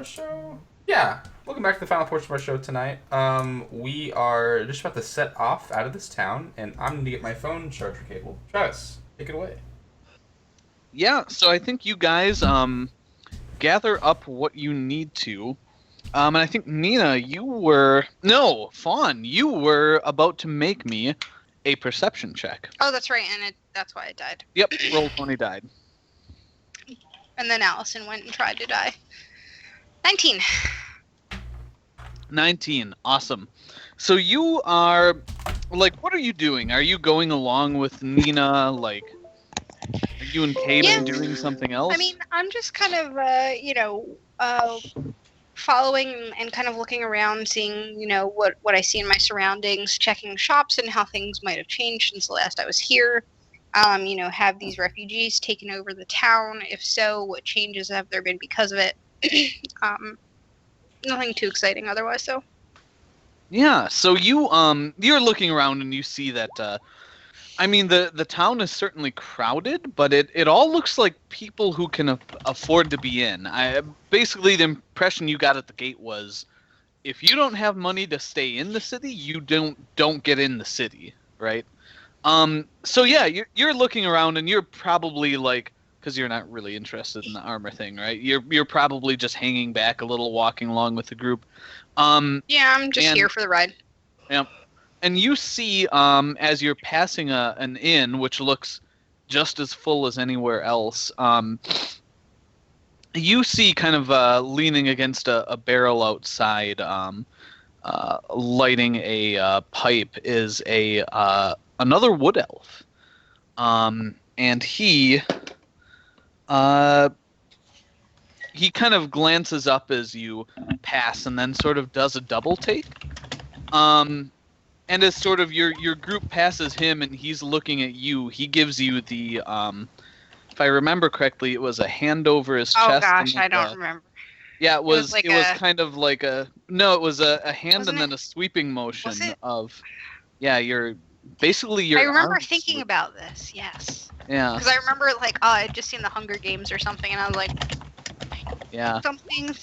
Show. Yeah, welcome back to the final portion of our show tonight. We are just about to set off out of this town, and I'm going to get my phone charger cable. Travis, take it away. Yeah, so I think you guys gather up what you need to. And I think Nina, Fawn, you were about to make me a perception check. Oh, that's right, and that's why it died. Yep, roll 20 died. And then Allison went and tried to die. 19. 19, awesome. So you are, what are you doing? Are you going along with Nina, are you and Caden doing something else? I mean, I'm just kind of, following and kind of looking around, seeing, what I see in my surroundings, checking shops and how things might have changed since the last I was here. Have these refugees taken over the town? If so, what changes have there been because of it? Nothing too exciting otherwise, though. Yeah, so you're looking around and you see that, the town is certainly crowded, but it all looks like people who can afford to be in. Basically, the impression you got at the gate was, if you don't have money to stay in the city, you don't get in the city, right? So yeah, you're looking around and you're probably because you're not really interested in the armor thing, right? You're probably just hanging back a little, walking along with the group. Yeah, I'm just here for the ride. Yeah. And you see, as you're passing an inn, which looks just as full as anywhere else, you see kind of leaning against a barrel outside, lighting a pipe, is another wood elf. And he kind of glances up as you pass and then sort of does a double take. And as sort of your group passes him and he's looking at you, he gives you the, if I remember correctly, it was a hand over his chest. Oh gosh, I don't remember. Yeah, it was kind of like it was a hand and then a sweeping motion of, you're basically your. I remember thinking about this, yes. Yeah. Because I remember I'd just seen the Hunger Games or something, and I was like, yeah. Something.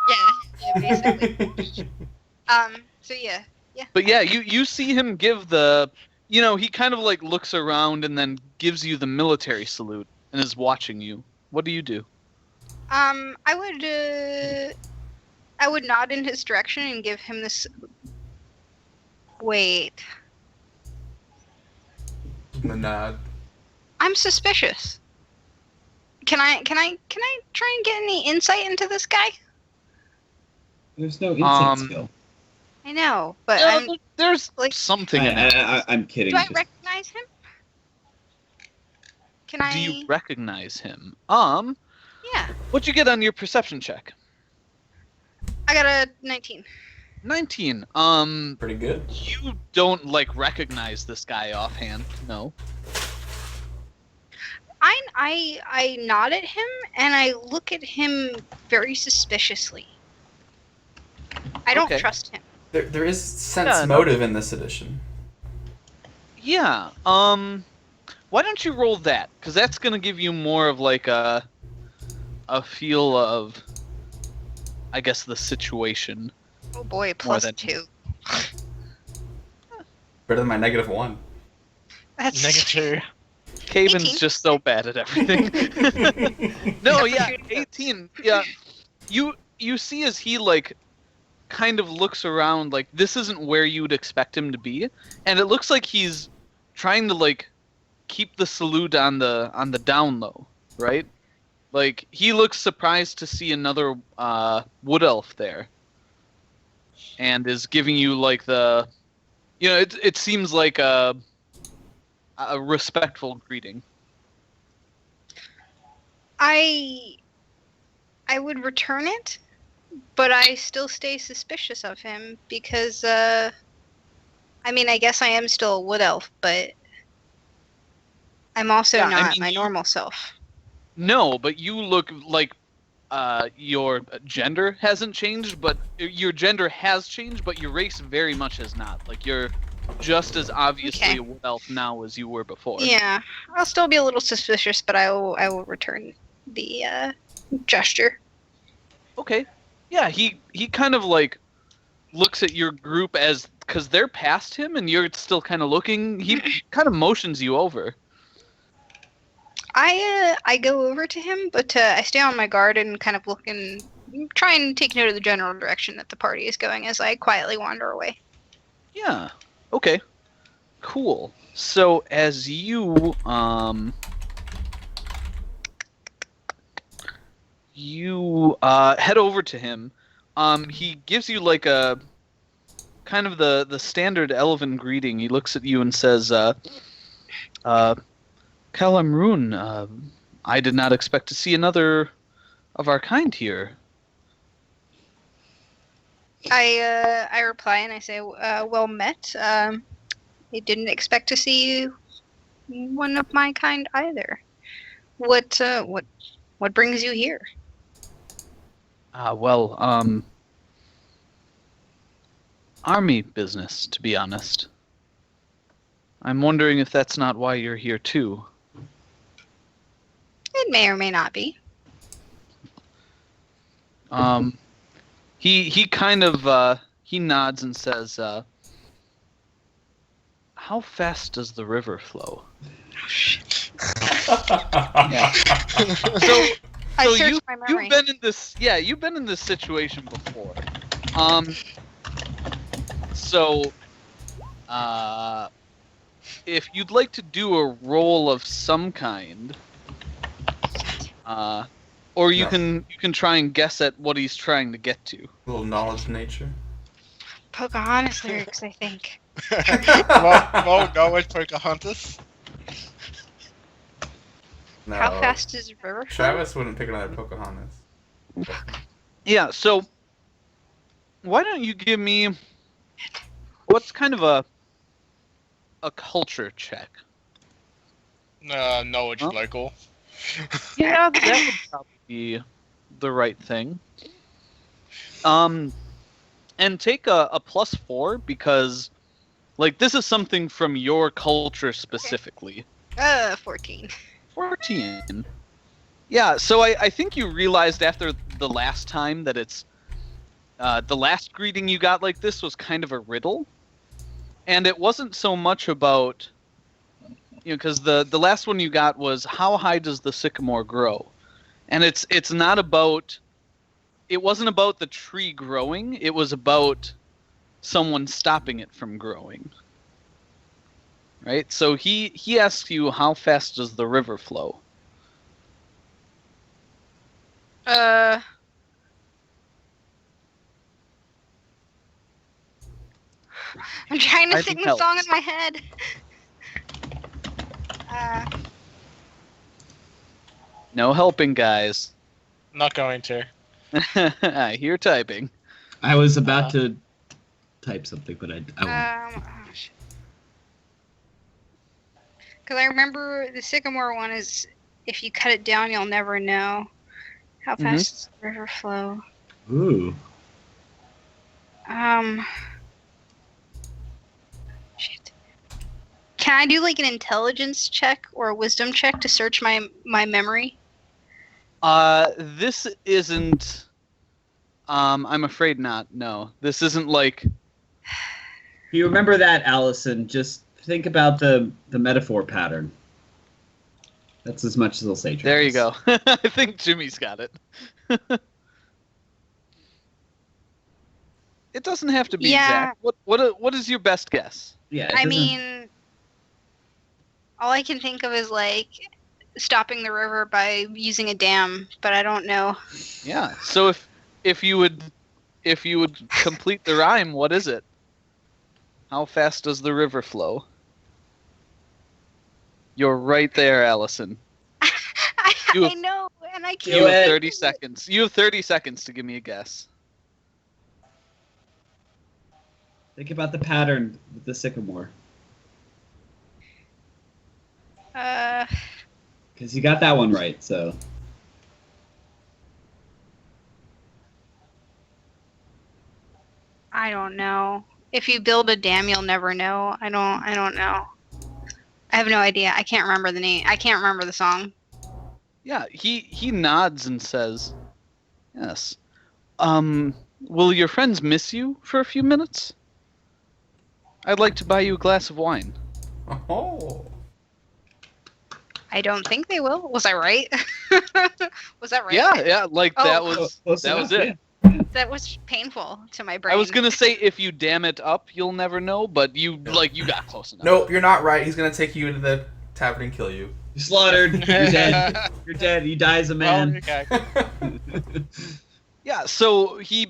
yeah, basically. So yeah. But yeah, you see him give the, he kind of looks around and then gives you the military salute and is watching you. What do you do? I would nod in his direction and give him this. Wait. The nod. I'm suspicious. Can I try and get any insight into this guy? There's no insight skill. I know, but there's something in it. I'm kidding. Do I recognize him? Do you recognize him? Yeah. What'd you get on your perception check? I got a 19. 19. Pretty good. You don't recognize this guy offhand, no? I nod at him and I look at him very suspiciously. I don't trust him. There is sense motive in this edition. Yeah. Why don't you roll that? Because that's gonna give you more of a feel of, I guess, the situation. Oh boy, plus 2. Better than my -1. That's -2. Caven's just so bad at everything. No, yeah, 18. Yeah, you see as he kind of looks around, this isn't where you would expect him to be, and it looks like he's trying to keep the salute on the down low, right? He looks surprised to see another wood elf there, and is giving you the, it seems like a respectful greeting. I would return it, but I still stay suspicious of him because, I guess I am still a wood elf, but I'm also not my normal self. No, but you look like your gender hasn't changed, but your gender has changed, but your race very much has not. You're just as obviously a wood elf now as you were before. Yeah, I'll still be a little suspicious, but I will return the gesture. Okay. Yeah, he kind of like looks at your group as because they're past him and you're still kind of looking. He kind of motions you over. I go over to him, but I stay on my guard and kind of look and try and take note of the general direction that the party is going as I quietly wander away. Yeah. Okay. Cool. So as you head over to him, he gives you like a kind of the standard elven greeting. He looks at you and says, Kalamrun, I did not expect to see another of our kind here. I reply and I say, well met. I didn't expect to see one of my kind either. What brings you here? Army business, to be honest. I'm wondering if that's not why you're here too. It may or may not be. He kind of he nods and says, how fast does the river flow? Yeah. So I So searched my memory. you've been in this situation before. So if you'd like to do a roll of some kind, or you No. can try and guess at what he's trying to get to. A little knowledge of nature. Pocahontas lyrics, I think. Well, no, it's Pocahontas. No. How fast is the river? flow? Travis wouldn't pick another Pocahontas. Yeah, so why don't you give me what's kind of a culture check? Knowledge Huh? local. Yeah, that would probably be the right thing. And take a +4 because, like, this is something from your culture specifically. 14. 14. Yeah, so I think you realized after the last time that it's the last greeting you got like this was kind of a riddle, and it wasn't so much about because the last one you got was how high does the sycamore grow, and it's not about it wasn't about the tree growing, it was about someone stopping it from growing. Right? So he asks you how fast does the river flow? I'm trying to I sing think the song helps. in my head. No helping, guys. Not going to. I hear typing. I was about to type something, but I won't. Because I remember the sycamore one is if you cut it down, you'll never know how Mhm. fast does the river flow. Ooh. Shit. Can I do like an intelligence check or a wisdom check to search my memory? This isn't. I'm afraid not. No, this isn't like. If you remember that, Allison, just think about the metaphor pattern. That's as much as I'll say. There you Travis. go. I think Jimmy's got it. It doesn't have to be Yeah. exact. What is your best guess? Yeah. it I doesn't- mean, all I can think of is like stopping the river by using a dam, but I don't know. Yeah. So if you would complete the rhyme, what is it? How fast does the river flow? You're right there, Allison. You I have- know, and I Do You can't. have it. 30 seconds. You have 30 seconds to give me a guess. Think about the pattern with the sycamore, because you got that one right. So I don't know. If you build a dam, you'll never know. I don't know. I have no idea. I can't remember the name. I can't remember the song. Yeah, he nods and says, "Yes. Will your friends miss you for a few minutes? I'd like to buy you a glass of wine. Oh. I don't think they will. Was I right? Was that right? Yeah, like Oh. that was Close that was enough, it. That was painful to my brain. I was gonna say if you damn it up, you'll never know, but you got close enough. Nope, you're not right. He's gonna take you into the tavern and kill you. You're slaughtered. You're dead. You're dead. You die as a man. Okay. Yeah, so he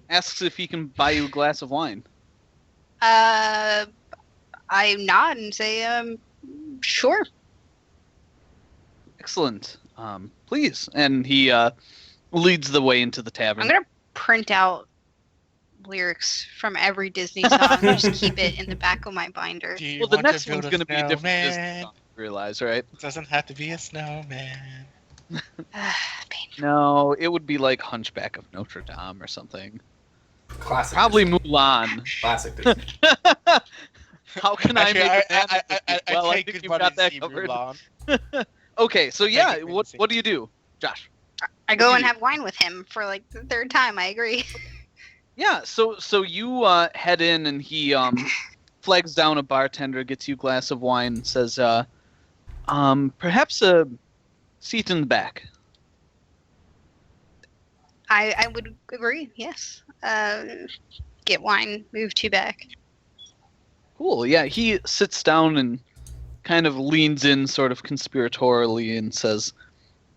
asks if he can buy you a glass of wine. I nod and say, sure. Excellent. Please. And he leads the way into the tavern. I'm gonna print out lyrics from every Disney song and just keep it in the back of my binder. Do you Well, the want to next build one's going to be a different Disney snowman? song, you realize, right? It doesn't have to be a snowman. Painful. No, it would be like Hunchback of Notre Dame or something. Classic. Probably Disney. Mulan. Classic Disney. How can Actually, I make a I fantasy? Well, I take think good you've money got to that see covered. Mulan. Okay, so Thank yeah, you for what the do you do, Josh? I go and you- have wine with him for like the third time. I agree. Yeah, so you head in and he flags down a bartender, gets you a glass of wine, and says, perhaps a seat in the back. I would agree. Yes. Get wine. Move to back. Cool. Yeah, he sits down and kind of leans in, sort of conspiratorially, and says,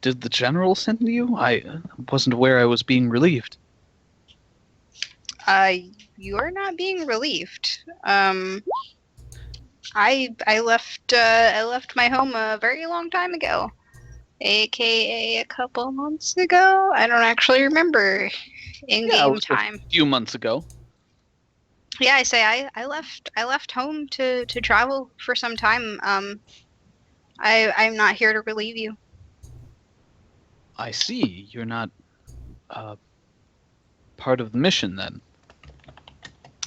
"Did the general send you? I wasn't aware I was being relieved." You're not being relieved. I left my home a very long time ago, aka a couple months ago. I don't actually remember in Yeah, it game was time. a few months ago. Yeah, I say I left home to travel for some time. I'm not here to relieve you. I see. You're not part of the mission then.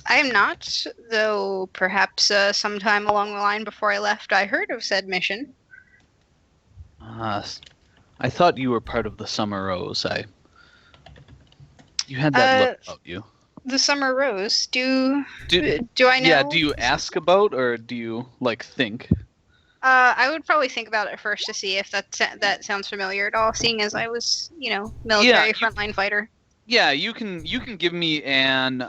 I am not, though perhaps sometime along the line before I left, I heard of said mission. I thought you were part of the Summer Rose. You had that look about you. The Summer Rose. Do Do, I know? yeah, do you ask about or do you like think? I would probably think about it first to see if that sounds familiar at all, seeing as I was, military you- frontline fighter. Yeah, you can give me an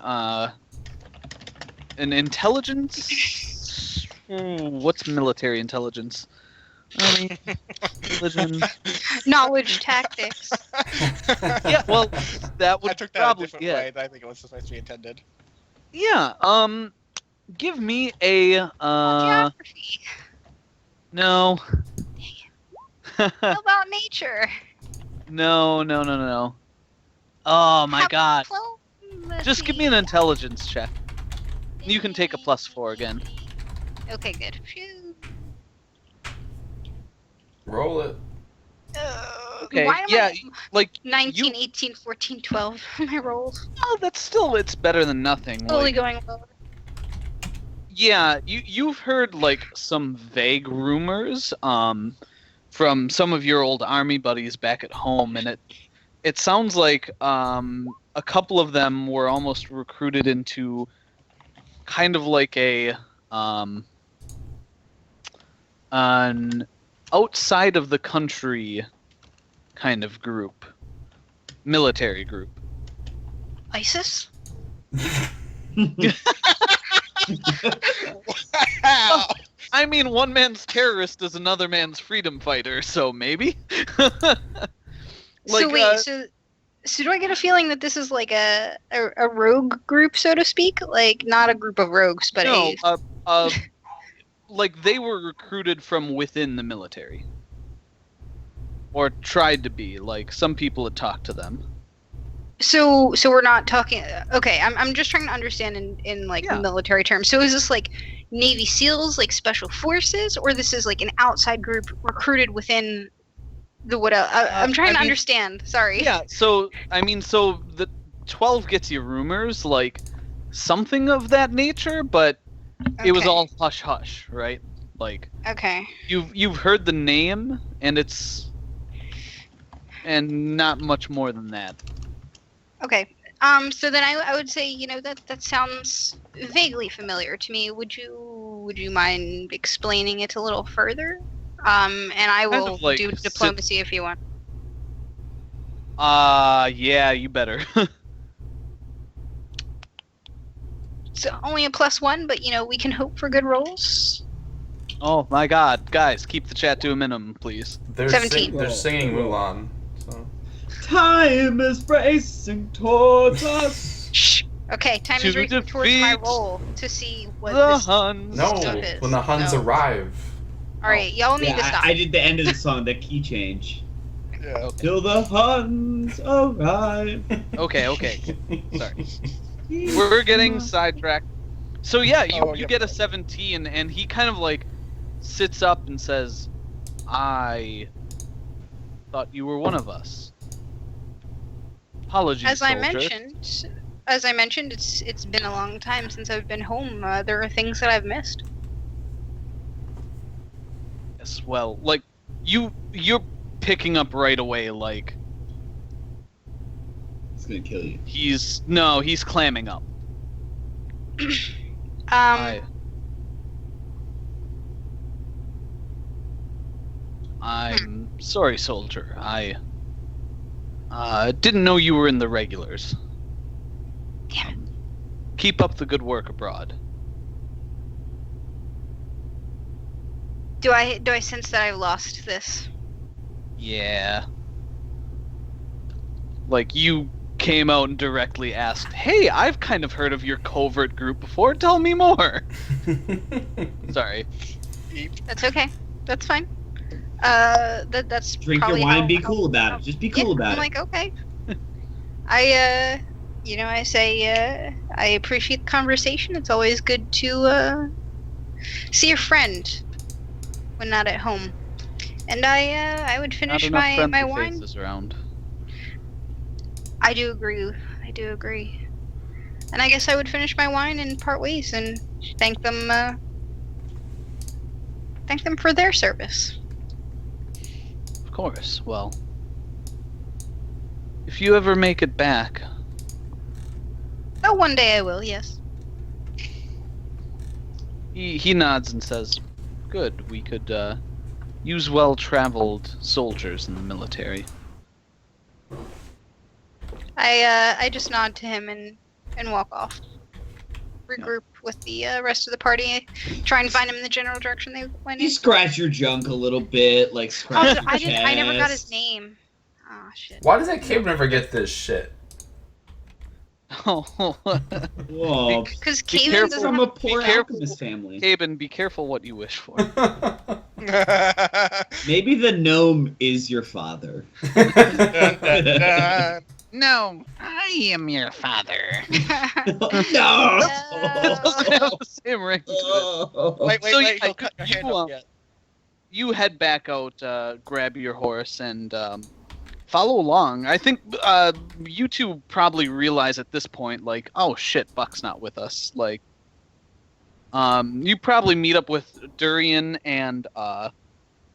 intelligence. What's military intelligence? Intelligence. Knowledge tactics. Yeah, well, that would I took that a probably different yeah. way than I think it was supposed to be intended. Yeah. Give me a Geography. no. How about nature? No. Oh my How god. about diplomacy? Just give me an intelligence check. You can take a +4 again. Okay, good. Phew. Roll it. Okay, Why am yeah, I like 19, you- 18, 14, 12 my rolls? Oh, it's better than nothing. Totally Like, going lower. yeah, you've heard like some vague rumors from some of your old army buddies back at home, and it sounds like a couple of them were almost recruited into kind of like an outside of the country kind of group, military group. ISIS? Wow! I mean, one man's terrorist is another man's freedom fighter, so maybe. So wait, so do I get a feeling that this is like a rogue group, so to speak? Like not a group of rogues, but no, like they were recruited from within the military, or tried to be. Like some people had talked to them. so we're not talking. Okay, I'm just trying to understand in like Yeah. military terms. So is this like Navy SEALs, like special forces, or this is like an outside group recruited within the what? I'm trying I to mean- understand. Sorry. Yeah. So I mean, so the 12 gets you rumors, like something of that nature, but it was Okay. all hush hush, right? Like Okay. you've heard the name, and not much more than that. Okay. So then I would say, that sounds vaguely familiar to me. Would you mind explaining it a little further? And I Kind of will like do diplomacy if you want. Yeah, you better. It's only a +1, but we can hope for good rolls. Oh my god, guys, keep the chat to a minimum, please. They're 17. they're singing Mulan. So. Time is racing towards us. Shh. Okay, time is To racing towards my defeat roll to see what The this Huns. No, stuff is. when the Huns No. arrive. All right, y'all need Yeah, to stop. I did the end of the song, the key change. Yeah. Till the Huns arrive. Okay. Sorry. We're getting sidetracked. So yeah, you Oh, you yep. get a 17, and he kind of like sits up and says, "I thought you were one of us." Apologies, As I soldier. mentioned, it's been a long time since I've been home. There are things that I've missed. Yes, well, like you're picking up right away. Like It's gonna kill you. he's clamming up. I'm sorry, soldier. I didn't know you were in the regulars. Damn it. Keep up the good work abroad. Do I sense that I've lost this? Yeah. Like, you came out and directly asked, "Hey, I've kind of heard of your covert group before. Tell me more." Sorry. That's okay. That's fine. That's Drink probably your wine, how- be how- cool about it. Just be cool Yeah, about I'm it. like, okay. I say, I appreciate the conversation. It's always good to see a friend when not at home. And I would Not finish enough my friendly wine. faces around. I do agree. And I guess I would finish my wine and part ways and thank them for their service. Of course. Well, if you ever make it back, Oh, one day I will, yes. he nods and says, "Good. We could use well-traveled soldiers in the military." I just nod to him and walk off. Regroup with the rest of the party. Try and find him in the general direction they went You in. scratch your junk a little bit, like scratch Also, your I never got his chest. name. Oh shit. Why does that kid never get this shit? Oh, Whoa. Because Be Kaven careful. doesn't From have a poor careful. alchemist family. Caben, be careful what you wish for. Maybe the gnome is your father. Dun, dun, dun. No, I am your father. No! It doesn't have the same ring to it. Wait, So, wait, yeah, don't cut your hand you, off yet. You head back out, grab your horse, and follow along. I think you two probably realize at this point, like, oh shit, Buck's not with us. Like, you probably meet up with Durian and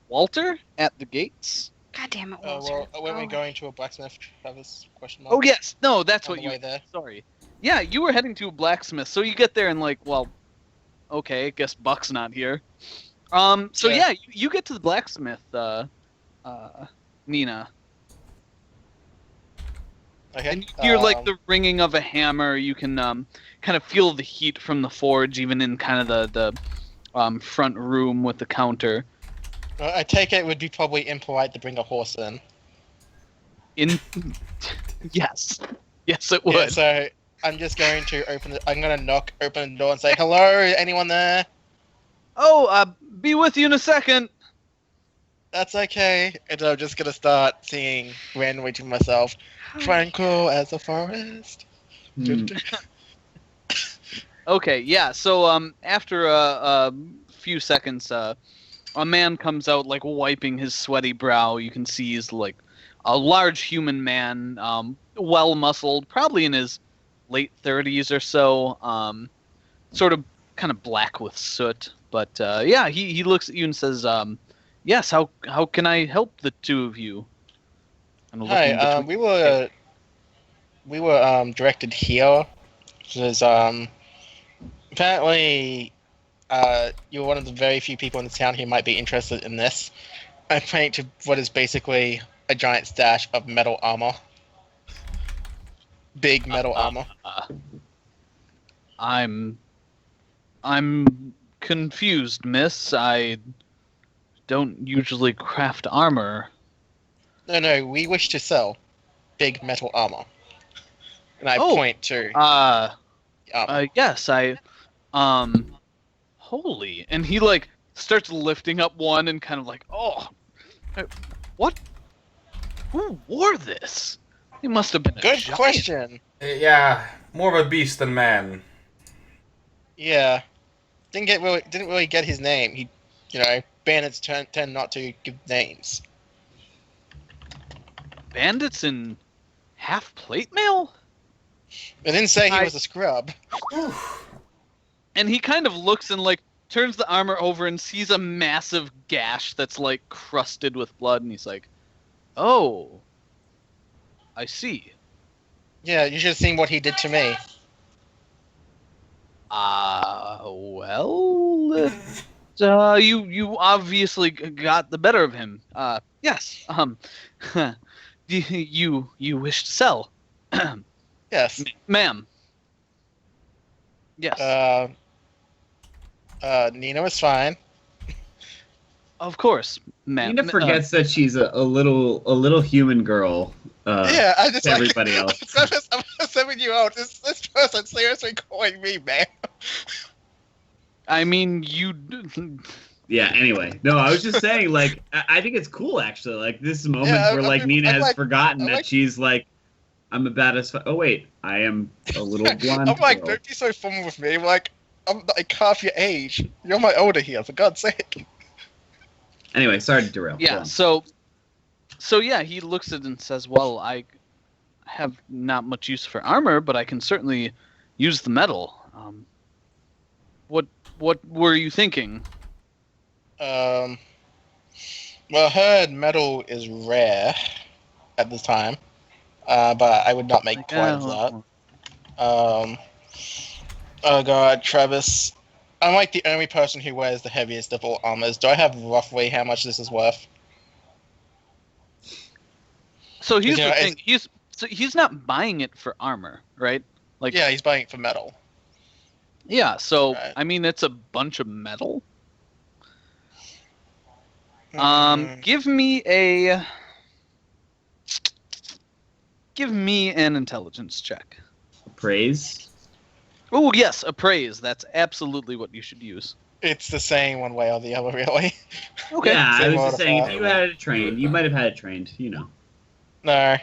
Walter at the gates. God damn it, Oh, Walter. well, when we Oh. going to a blacksmith, Travis? Question mark. Oh yes, no, that's On what the you. way there. Sorry. Yeah, you were heading to a blacksmith, so you get there and like, well, okay, I guess Buck's not here. So Yeah. yeah, you get to the blacksmith, Nina, Okay. and you hear like the ringing of a hammer. You can kind of feel the heat from the forge, even in kind of the front room with the counter. I take it would be probably impolite to bring a horse in. In yes, yes, it would. Yeah, so I'm just going to I'm gonna knock, open the door, and say, "Hello, anyone there?" Oh, be with you in a second. That's okay. And I'm just gonna start singing randomly to myself, "Tranquil as a forest." Hmm. Okay, yeah. So after a few seconds, a man comes out like wiping his sweaty brow. You can see he's like a large human man, well muscled, probably in his late 30s or so. Sort of kind of black with soot, but yeah, he looks at you and says, "Yes, how can I help the two of you?" And looking Hi. between- we were directed here. Because apparently you're one of the very few people in the town who might be interested in this. I'm pointing to what is basically a giant stash of metal armor. Big metal armor. I'm confused, miss. I don't usually craft armor. No, we wish to sell big metal armor. And I Oh, point to Uh, armor. yes, holy. And he, like, starts lifting up one and kind of like, what? Who wore this? He must have been a Good giant. question. Yeah, more of a beast than man. Yeah. Didn't really get his name. He, bandits tend not to give names. Bandits in half plate mail? It didn't say he was a scrub. And he kind of looks and, like, turns the armor over and sees a massive gash that's, like, crusted with blood, and he's like, oh, I see. Yeah, you should have seen what he did to me. Well, you obviously got the better of him. Yes, you wish to sell? Yes. Ma'am. Yes, Nina was fine. of course, ma'am. Nina forgets that she's a little human girl. Yeah, I just to everybody else. I'm a 7-year-old. This person seriously calling me man. I mean, you... Yeah, anyway. No, I was just saying, like, I think it's cool, actually. Like, this moment Yeah, where, like, Nina has forgotten I'm that like- she's, like, I'm a badass... Oh, wait. I am a little blonde I'm like, girl. don't be so formal with me. Like, I'm like half your age. You're my older here, for God's sake. Anyway, sorry to derail. Go Yeah, on. so yeah, he looks at it and says, well, I have not much use for armor, but I can certainly use the metal. What were you thinking? Well, I heard metal is rare at this time, but I would not make quite of that. Oh god, Travis. I'm like the only person who wears the heaviest of all armors. Do I have roughly how much this is worth? So here's You know, the thing. He's not buying it for armor, right? Like, Yeah, he's buying it for metal. yeah, so Right. I mean, it's a bunch of metal. Hmm. Give me an intelligence check. Praise. Oh yes, appraise. That's absolutely what you should use. It's the same one way or the other, really. Okay. Yeah, I Same was just saying, if modifier. you had it trained, you might have had it trained, you know. No.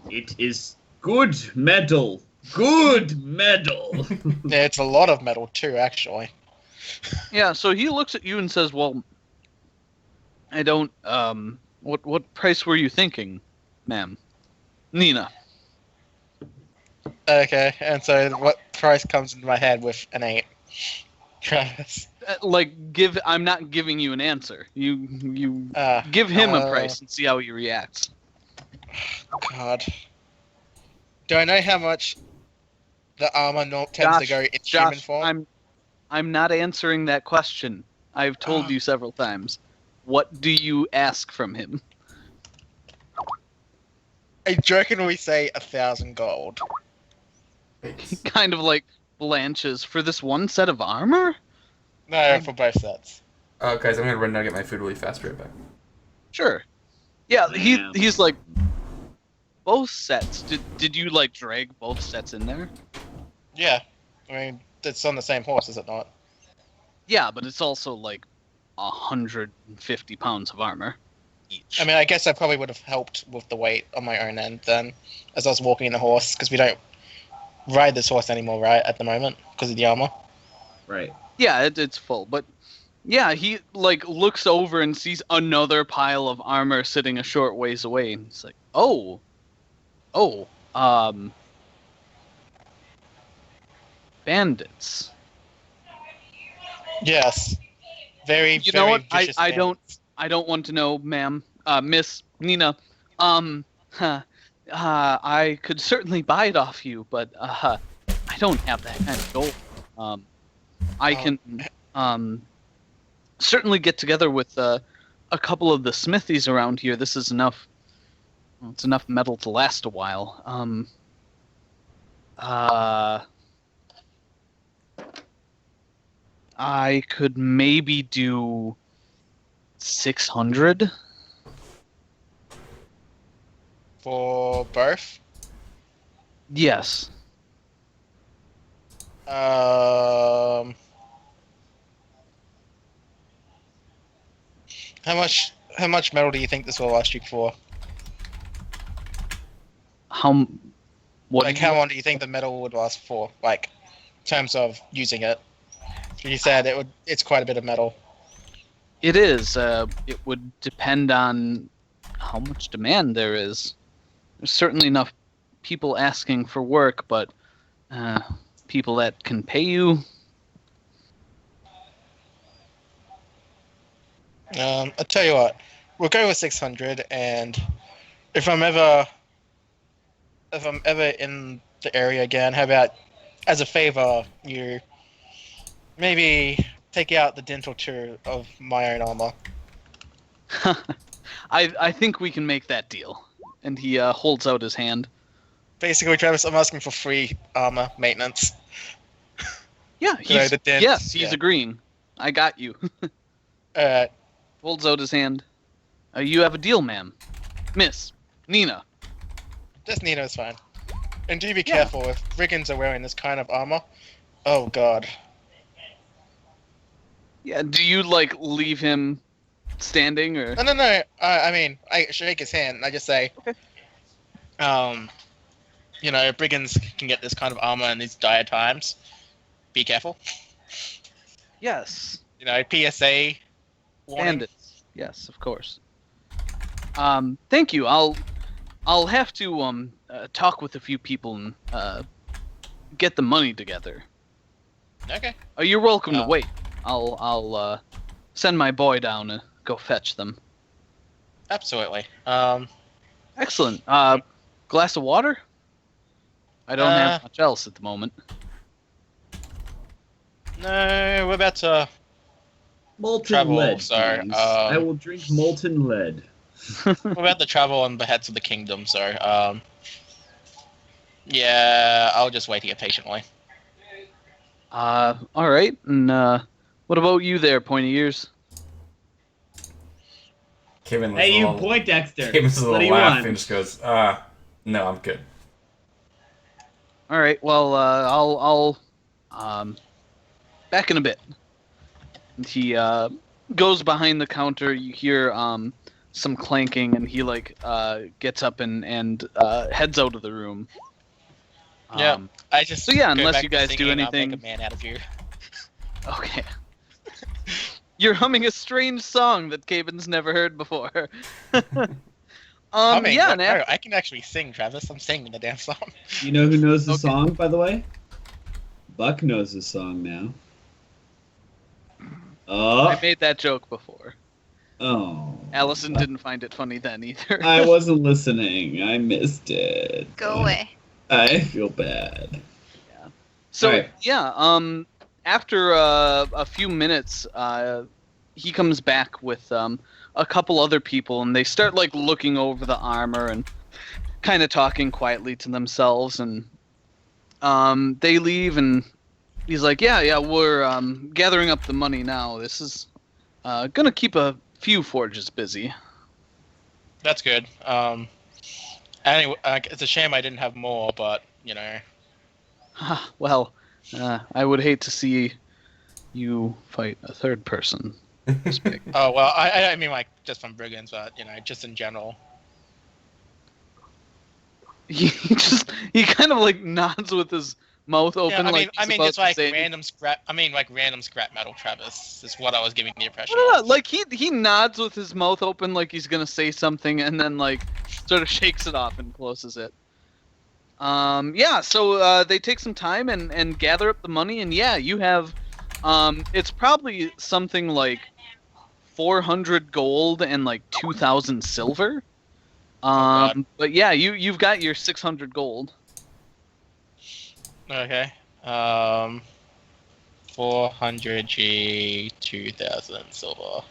It is good metal. Good metal. Yeah, it's a lot of metal too, actually. Yeah, so he looks at you and says, "Well, I don't. What price were you thinking, ma'am, Nina?" Okay, and so what price comes into my head with an 8? Travis. I'm not giving you an answer. You Uh, give him a uh, price and see how he reacts. God. Do I know how much the armor tends to go in human Josh, form? I'm not answering that question. I've told Ah. you several times. What do you ask from him? I reckon we say 1,000 gold. Kind of like blanches for this one set of armor? No, for both sets. Guys, I'm gonna run down and get my food really fast. Be right back. Sure. Yeah, Damn. he's like, both sets. Did you like drag both sets in there? Yeah. I mean, it's on the same horse, is it not? Yeah, but it's also like 150 pounds of armor each. I mean, I guess I probably would have helped with the weight on my own end then, as I was walking the horse, because we don't ride this horse anymore, right, at the moment, because of the armor. Right. Yeah, it's full, but yeah, he like looks over and sees another pile of armor sitting a short ways away, and he's like, "Oh, bandits." Yes. Very, You very know what? vicious I bandits. don't want to know, ma'am, Miss Nina. I could certainly buy it off you, but I don't have that kind of gold. I can certainly get together with a couple of the smithies around here. This is enough. Well, it's enough metal to last a while. I could maybe do 600. For both? Yes. How much metal do you think this will last you for? What? Like, how long do you think the metal would last for? Like, in terms of using it? You said it's quite a bit of metal. It is. It would depend on how much demand there is. There's certainly enough people asking for work, but people that can pay you. I'll tell you what. We'll go with 600, and if I'm ever in the area again, how about, as a favor, you maybe take out the dental tour of my own armor? I think we can make that deal. And he holds out his hand. Basically, Travis, I'm asking for free armor maintenance. Yeah, the dents, he's agreeing. I got you. Holds out his hand. You have a deal, ma'am. Miss Nina. Just Nina's fine. And do be careful if brigands are wearing this kind of armor. Oh god. Yeah, do you leave him standing or? No. I mean, I shake his hand and I just say, okay. Brigands can get this kind of armor in these dire times. Be careful. Yes. PSA warning. Bandits. Yes, of course. Thank you. I'll have to talk with a few people and get the money together. Okay. Oh, you're welcome to wait. I'll send my boy down to go fetch them. Absolutely. Excellent. Glass of water? I don't have much else at the moment. No, we're about to Molten travel, lead. so please. I will drink molten lead. we're about to travel on the heads of the kingdom, so yeah, I'll just wait here patiently. All right. And what about you there, Pointy Ears? Kevin Hey, you Poindexter. Kevin's a What do little you laugh want? and just goes, no, I'm good. All right. Well, I'll back in a bit. And he goes behind the counter. You hear some clanking, and he gets up and heads out of the room. Yeah. I just So yeah, go unless back you to guys do singing, I'll anything. make a man out of you. Okay. You're humming a strange song that Caven's never heard before. I mean, yeah, no, I can actually sing, Travis. I'm singing the damn song. You know who knows the Okay. song, by the way? Buck knows the song now. I Oh, made that joke before. oh. Allison didn't find it funny then either. I wasn't listening. I missed it. Go away. I feel bad. So Alright. yeah, after a few minutes, he comes back with a couple other people, and they start looking over the armor and kind of talking quietly to themselves, and they leave, and he's like, yeah, we're gathering up the money now. This is gonna keep a few forges busy. That's good. Anyway, it's a shame I didn't have more, but Well, I would hate to see you fight a third person. this big. Oh well, I mean just from brigands, but just in general. He kind of nods with his mouth open. Yeah, he's I mean about just to say- random scrap. I mean random scrap metal, Travis. Is what I was giving the impression. No, of. he nods with his mouth open like he's gonna say something, and then sort of shakes it off and closes it. Yeah, so they take some time and gather up the money, and yeah, you have it's probably something like 400 gold and 2,000 silver. But yeah, you've got your 600 gold. Okay. 400 G, 2,000 silver.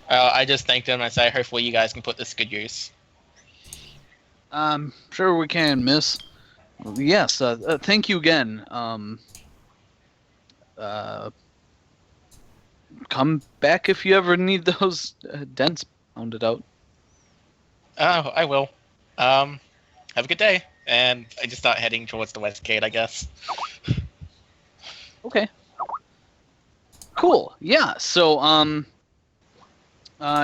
I just thanked him and I say, hopefully you guys can put this to good use. Sure we can, miss. Yes, thank you again. Come back if you ever need those dents pounded out. Oh, I will. Have a good day. And I just start heading towards the west gate, I guess. Okay. Cool. Yeah. So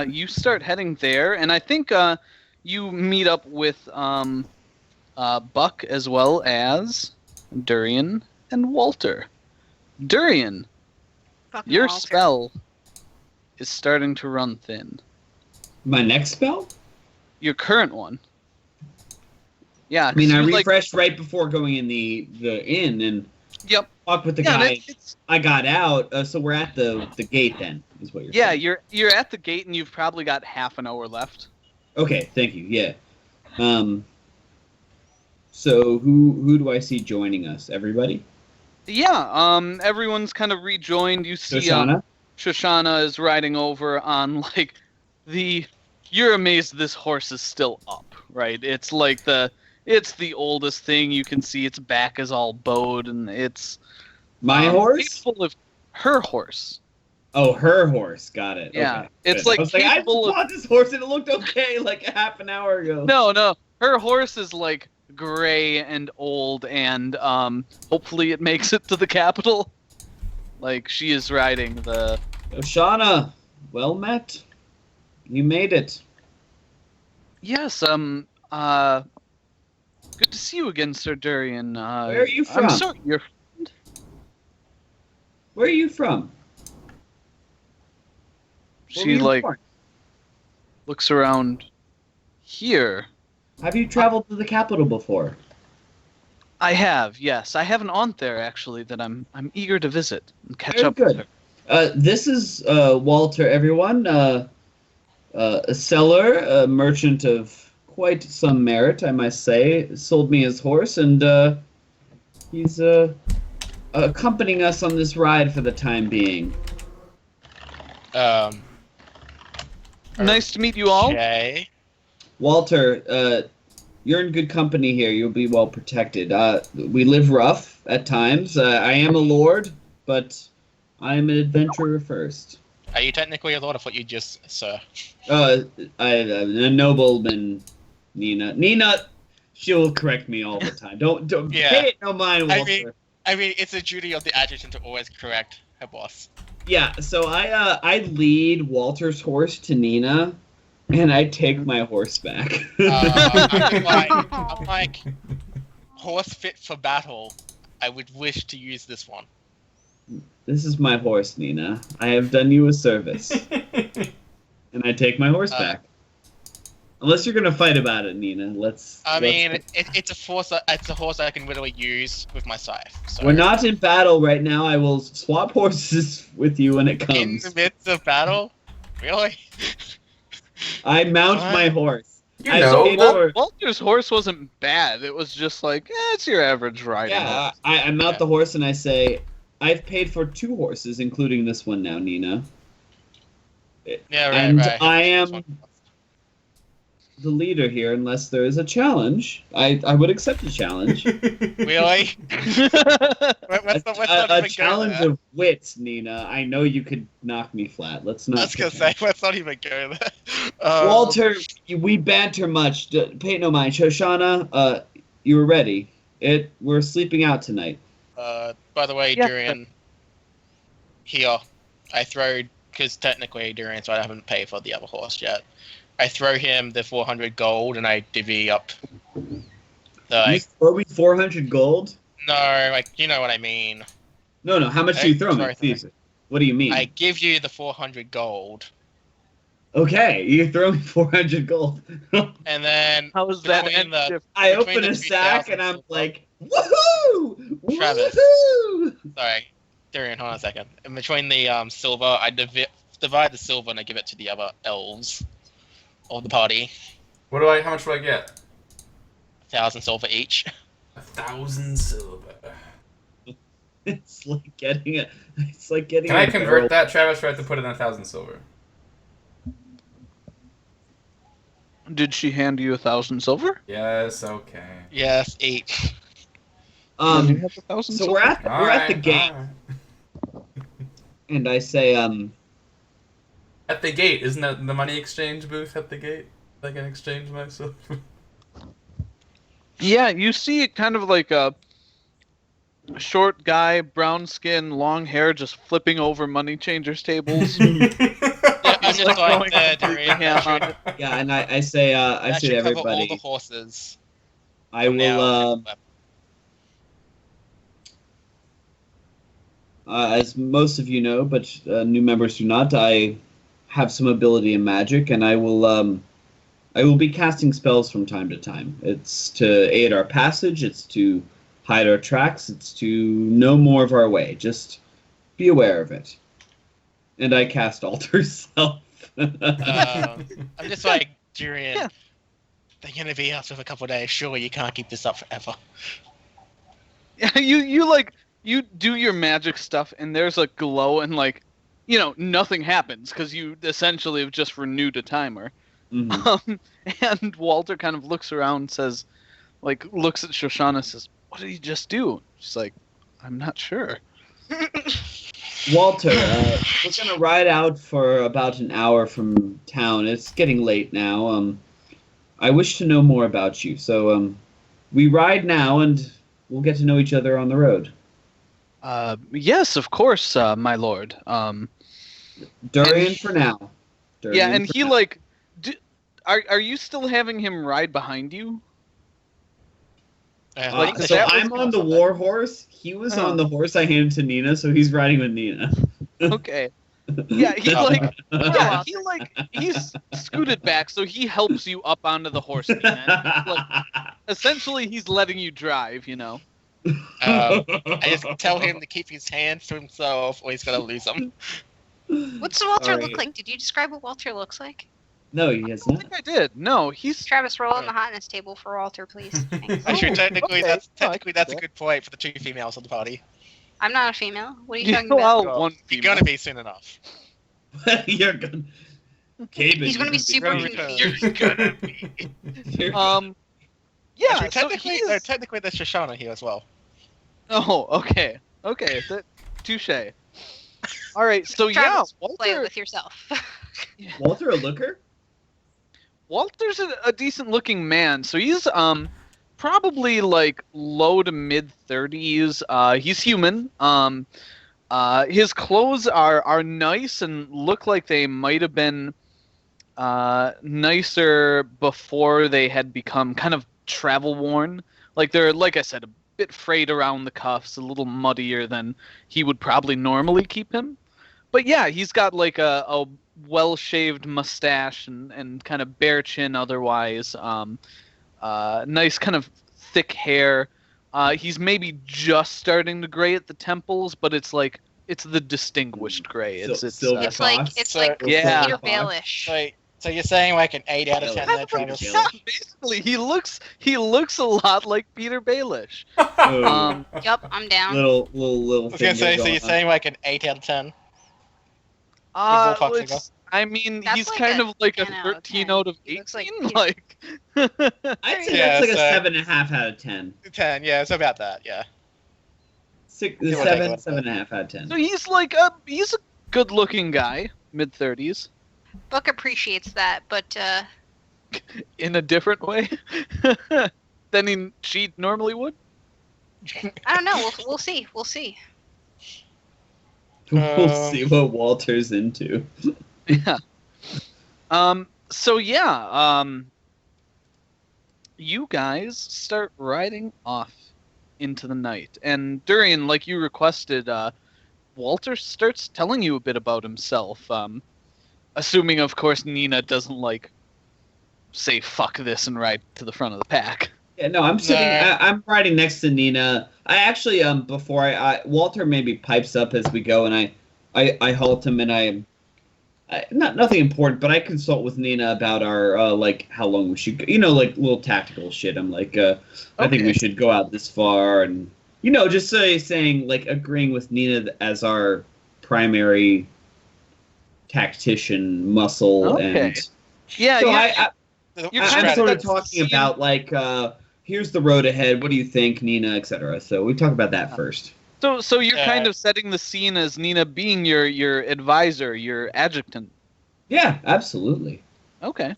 you start heading there, and I think you meet up with Buck as well as Durian and Walter. Durian, Fucking your Walter. spell is starting to run thin. My next spell? Your current one. Yeah. I mean, 'cause I you, refreshed right before going in the inn and Yep. talked with the Yeah, guy. it's, I got out, so we're at the gate then, is what you're yeah. saying. You're at the gate, and you've probably got half an hour left. Okay, thank you. Yeah. So who do I see joining us? Everybody? Yeah. Everyone's kind of rejoined. You see, Shoshana? Shoshana is riding over on like you're amazed this horse is still up, right? It's like it's the oldest thing you can see. Its back is all bowed, and it's My horse? capable of her horse. Oh, her horse. Got it. Yeah, Okay, it's good. like I was like, I capable of- bought this horse and it looked okay like a half an hour ago. No, her horse is like gray and old, and hopefully it makes it to the capital. Like she is riding the. Shoshana, well met. You made it. Yes. Good to see you again, Sir Durian. Where are you from? I'm sorry, you're. Where are you from? Where were She you like born? looks around here. Have you traveled to the capital before? I have, yes. I have an aunt there actually that I'm eager to visit and catch Very up good. with her. This is Walter, everyone. A seller, a merchant of quite some merit, I must say. Sold me his horse, and he's accompanying us on this ride for the time being. Nice to meet you all. Okay. Walter, you're in good company here. You'll be well protected. We live rough at times. I am a lord, but I am an adventurer first. Are you technically a lord of what you just, sir? A nobleman, Nina. Nina, she'll correct me all the time. Don't Yeah. pay it no mind, Walter. I mean, it's a duty of the adjutant to always correct her boss. Yeah, so I lead Walter's horse to Nina, and I take my horse back. I'm like, horse fit for battle. I would wish to use this one. This is my horse, Nina. I have done you a service. And I take my horse back. Unless you're gonna fight about it, Nina. Let's. It's a horse I can literally use with my scythe. So. We're not in battle right now. I will swap horses with you when it in comes. the midst of battle. Really? I mount What? my horse. You I know, paid Wal- over- Walter's horse wasn't bad. It was just like, it's your average riding Yeah, horse. I mount the horse and I say, I've paid for 2 horses, including this one now, Nina. Yeah, right, And right. I am the leader here, unless there is a challenge. I would accept a challenge. Really? Let's not a even challenge go there. of wits, Nina. I know you could knock me flat. Let's not. I was gonna say, pretend. let's not even go there. Walter, we banter much. Pay no mind. Shoshana, you were ready. We're sleeping out tonight. By the way, Yeah. Durian, here, I throw, because technically Durian, so I haven't paid for the other horse yet. I throw him the 400 gold and I divvy up. You Like, throw me 400 gold? no, like, you know what I mean. No. How much do you throw me? Sorry. Please. What do you mean? I give you the 400 gold, Okay, you throw me 400 gold. and then How is that? Between the- different? I Between open the a sack 2,000 and I'm silver. like, woohoo! Travis. Woohoo! sorry, Durian, hold on a second. In between the silver, I divide the silver and I give it to the other elves of the party. How much do I get? 1,000 silver each. 1,000 silver. It's like getting a. It's like getting. Can I a convert barrel- that, Travis, or I have to put in 1,000 silver? Did she hand you 1,000 silver? Yes, okay. Yes, each. You Um. have 1,000 So silver? we're at the Alright, gate, alright. and I say, At the gate, isn't that the money exchange booth at the gate? I can exchange my silver. Yeah, you see it kind of like a short guy, brown skin, long hair, just flipping over money changers tables. Yeah, I'm He's just going like there, through the Dorian. hand on it. yeah, and I say, I That say should to cover all the everybody, horses. I from now will, as most of you know, but new members do not, I have some ability in magic, and I will be casting spells from time to time. It's to aid our passage, it's to hide our tracks, it's to know more of our way. Just be aware of it. And I cast Alter Self. I'm just like, Durian, Yeah. they're gonna be out for a couple of days. Surely you can't keep this up forever. Yeah, you do your magic stuff, and there's a glow, and nothing happens because you essentially have just renewed a timer. Mhm. And Walter kind of looks around, and says, looks at Shoshana, says, "What did he just do?" She's like, "I'm not sure." Walter, we're gonna ride out for about an hour from town. It's getting late now. I wish to know more about you, so we ride now, and we'll get to know each other on the road. Yes, of course, my lord. Durian for now. Yeah, Durian and for he now. are you still having him ride behind you? I like, think does So that I'm was- on the war horse. He was Oh. on the horse I handed to Nina, so he's riding with Nina. Okay. Yeah, he Well, he's scooted back, so he helps you up onto the horse. Nina. Essentially, he's letting you drive. I just tell him to keep his hands to himself, or he's gonna lose them. What's Walter Alright. look like? Did you describe what Walter looks like? No, he has I not. think I did. No, he's Travis, roll on the hotness table for Walter, please. Thanks. Actually, Oh, technically, okay. that's No, I can do a that. good point for the two females of the party. I'm not a female. What are you Yeah, talking about? well, one You're female. gonna be soon enough. You're gonna. Gaben, He's gonna be super very- confused. You're gonna be. Yeah. Actually, so technically, he's- no, technically, there's Shoshana here as well. Oh, okay. Okay. Touche. All right. So Travis, yeah, Play Walter. with yourself. Walter a looker? Walter's a decent looking man. So he's probably like low to mid 30s. He's human. His clothes are nice and look like they might have been nicer before they had become kind of travel worn. Like they're, like I said, a bit frayed around the cuffs, a little muddier than he would probably normally keep him. But yeah, he's got like a well-shaved mustache and kind of bare chin otherwise. Nice kind of thick hair. He's maybe just starting to gray at the temples, but it's like it's the distinguished gray. It's Silver It's like Fox? it's So- like Yeah. Peter Baelish. So you're saying like an 8 out of 10 there, Yeah, Travis? yeah. basically he looks a lot like Peter Baelish. Oh, Um, Yup, I'm down. little I was gonna say, so finger you're going saying like an 8 out of 10? uh, ballpark it's- figure. I mean, That's he's like kind a of like a 10 out of 13 10. out of He 18. looks like Like, on. I'd say Yeah, that's like a so- 7.5 out of 10. 10, yeah, it's about that, yeah. Six, Give or take a seven, little bit. 7.5 out of 10. so he's a good-looking guy, mid 30s, Buck appreciates that, but in a different way than she normally would. I don't know. We'll see. We'll see. We'll see what Walter's into. Yeah. So yeah. You guys start riding off into the night, and Durian, like you requested, Walter starts telling you a bit about himself. Assuming, of course, Nina doesn't say fuck this and ride to the front of the pack. Yeah, no, I'm sitting. Nah. I'm riding next to Nina. I actually, before Walter maybe pipes up as we go, and I halt him, and nothing important, but I consult with Nina about our like how long we should go, like little tactical shit. I'm like, I think we should go out this far, and just saying like agreeing with Nina as our primary tactician muscle, and yeah, so yeah. I'm sort of talking about like here's the road ahead. What do you think, Nina, etc. So we talk about that first. So you're kind of setting the scene as Nina being your advisor, your adjutant. Yeah, absolutely. Okay,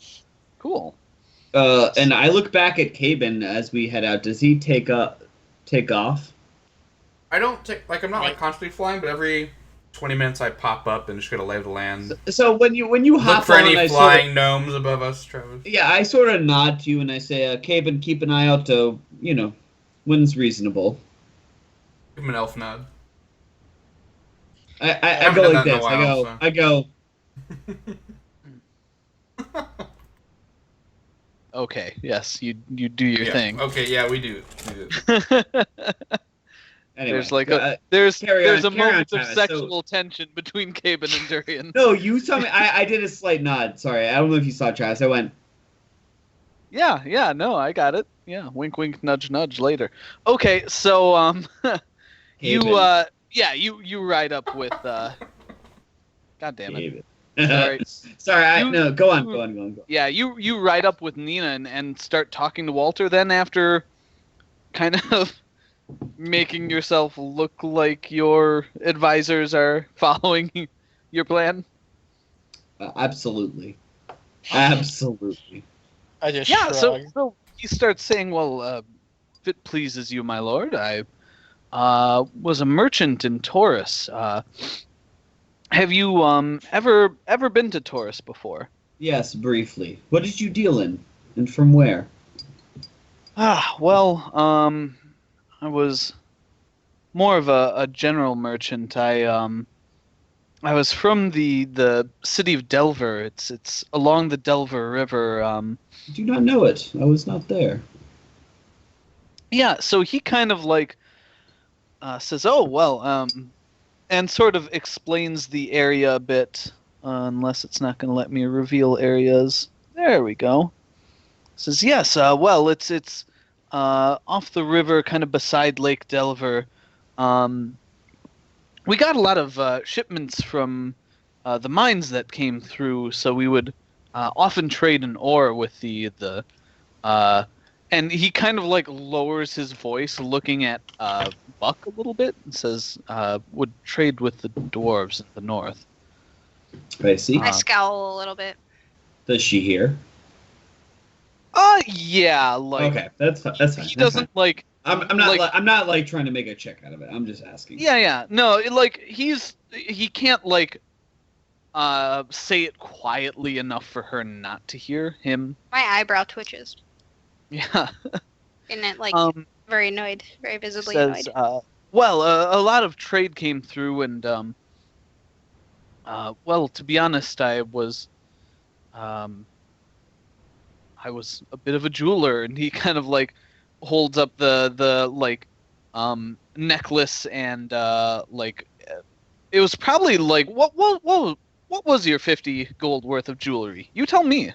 cool. And I look back at Caben as we head out. Does he take off? I don't take I'm not like constantly flying, but every 20 minutes I pop up and just get a lay of the land. So when you hop look for on, any flying gnomes above us, Travis. Yeah, I sort of nod to you and I say, Caben, keep an eye out to when's reasonable. Give him an elf nod. I go like this. I go. Okay. Yes, you do your thing. Okay. Yeah, we do. Anyway, there's like there's a moment of sexual tension between Caben and Durian. No, you saw me. I did a slight nod. Sorry, I don't know if you saw Travis. I went. Yeah. No, I got it. Yeah. Wink, wink, nudge, nudge. Later. Okay. So you ride up with God damn it. Sorry. Sorry. No, go on. Yeah, you ride up with Nina and start talking to Walter. Then after, kind of making yourself look like your advisors are following your plan. Absolutely. I just yeah. shrug. So he starts saying, "Well, if it pleases you, my lord, I was a merchant in Taurus. Have you ever been to Taurus before?" Yes, briefly. What did you deal in, and from where? Well, I was more of a general merchant. I was from the city of Delver. It's along the Delver River. I do not know it. I was not there. Yeah, so he kind of like says, "Oh, well," and sort of explains the area a bit, unless it's not going to let me reveal areas. There we go. Says, "Yes, well, it's off the river, kind of beside Lake Delver. We got a lot of shipments from the mines that came through, so we would often trade an ore with the and he kind of like lowers his voice, looking at Buck a little bit, and says, "Would trade with the dwarves in the north." I see. I scowl a little bit. Does she hear? Yeah, like okay, that's fine. He doesn't like. I'm not like trying to make a check out of it. I'm just asking. Yeah. No, like he can't like say it quietly enough for her not to hear him. My eyebrow twitches. Yeah. And it like very annoyed, very visibly says, annoyed. Well, a lot of trade came through, and well, to be honest, I was a bit of a jeweler, and he kind of like holds up the like necklace, and like it was probably like what was your 50 gold worth of jewelry? You tell me.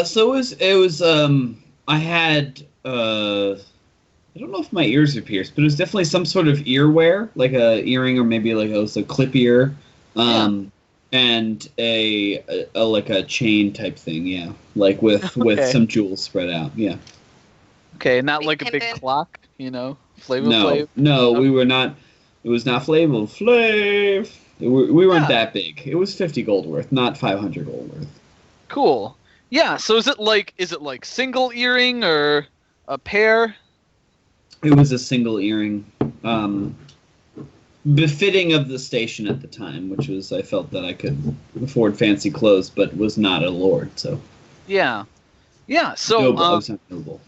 So it was I had I don't know if my ears are pierced, but it was definitely some sort of earwear, like a earring, or maybe like it was a clip ear, and a like a chain type thing, yeah, like with some jewels spread out, yeah. Okay, not Big like a big pendant. clock, Flavor No, Flav. no, we were not. It was not Flavor Flav. We weren't that big. It was 50 gold worth, not 500 gold worth. Cool. Yeah. So is it like single earring or a pair? It was a single earring, befitting of the station at the time, which was I felt that I could afford fancy clothes, but was not a lord, so. Yeah. So noble, I was not noble.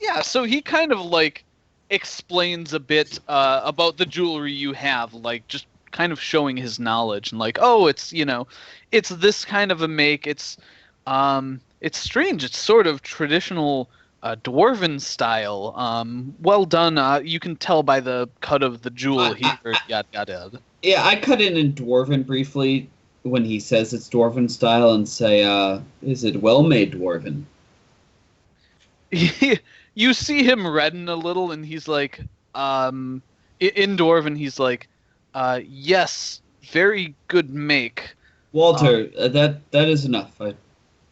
yeah. So he kind of like explains a bit about the jewelry you have, like just kind of showing his knowledge, and like, oh, it's it's this kind of a make. It's strange. It's sort of traditional. Dwarven style, well done. You can tell by the cut of the jewel here. Yada. Yeah, I cut in Dwarven briefly. when he says it's dwarven style and say, is it well made dwarven? You see him redden a little, and he's like, in Dwarven, he's like, yes, very good make. Walter, that is enough. I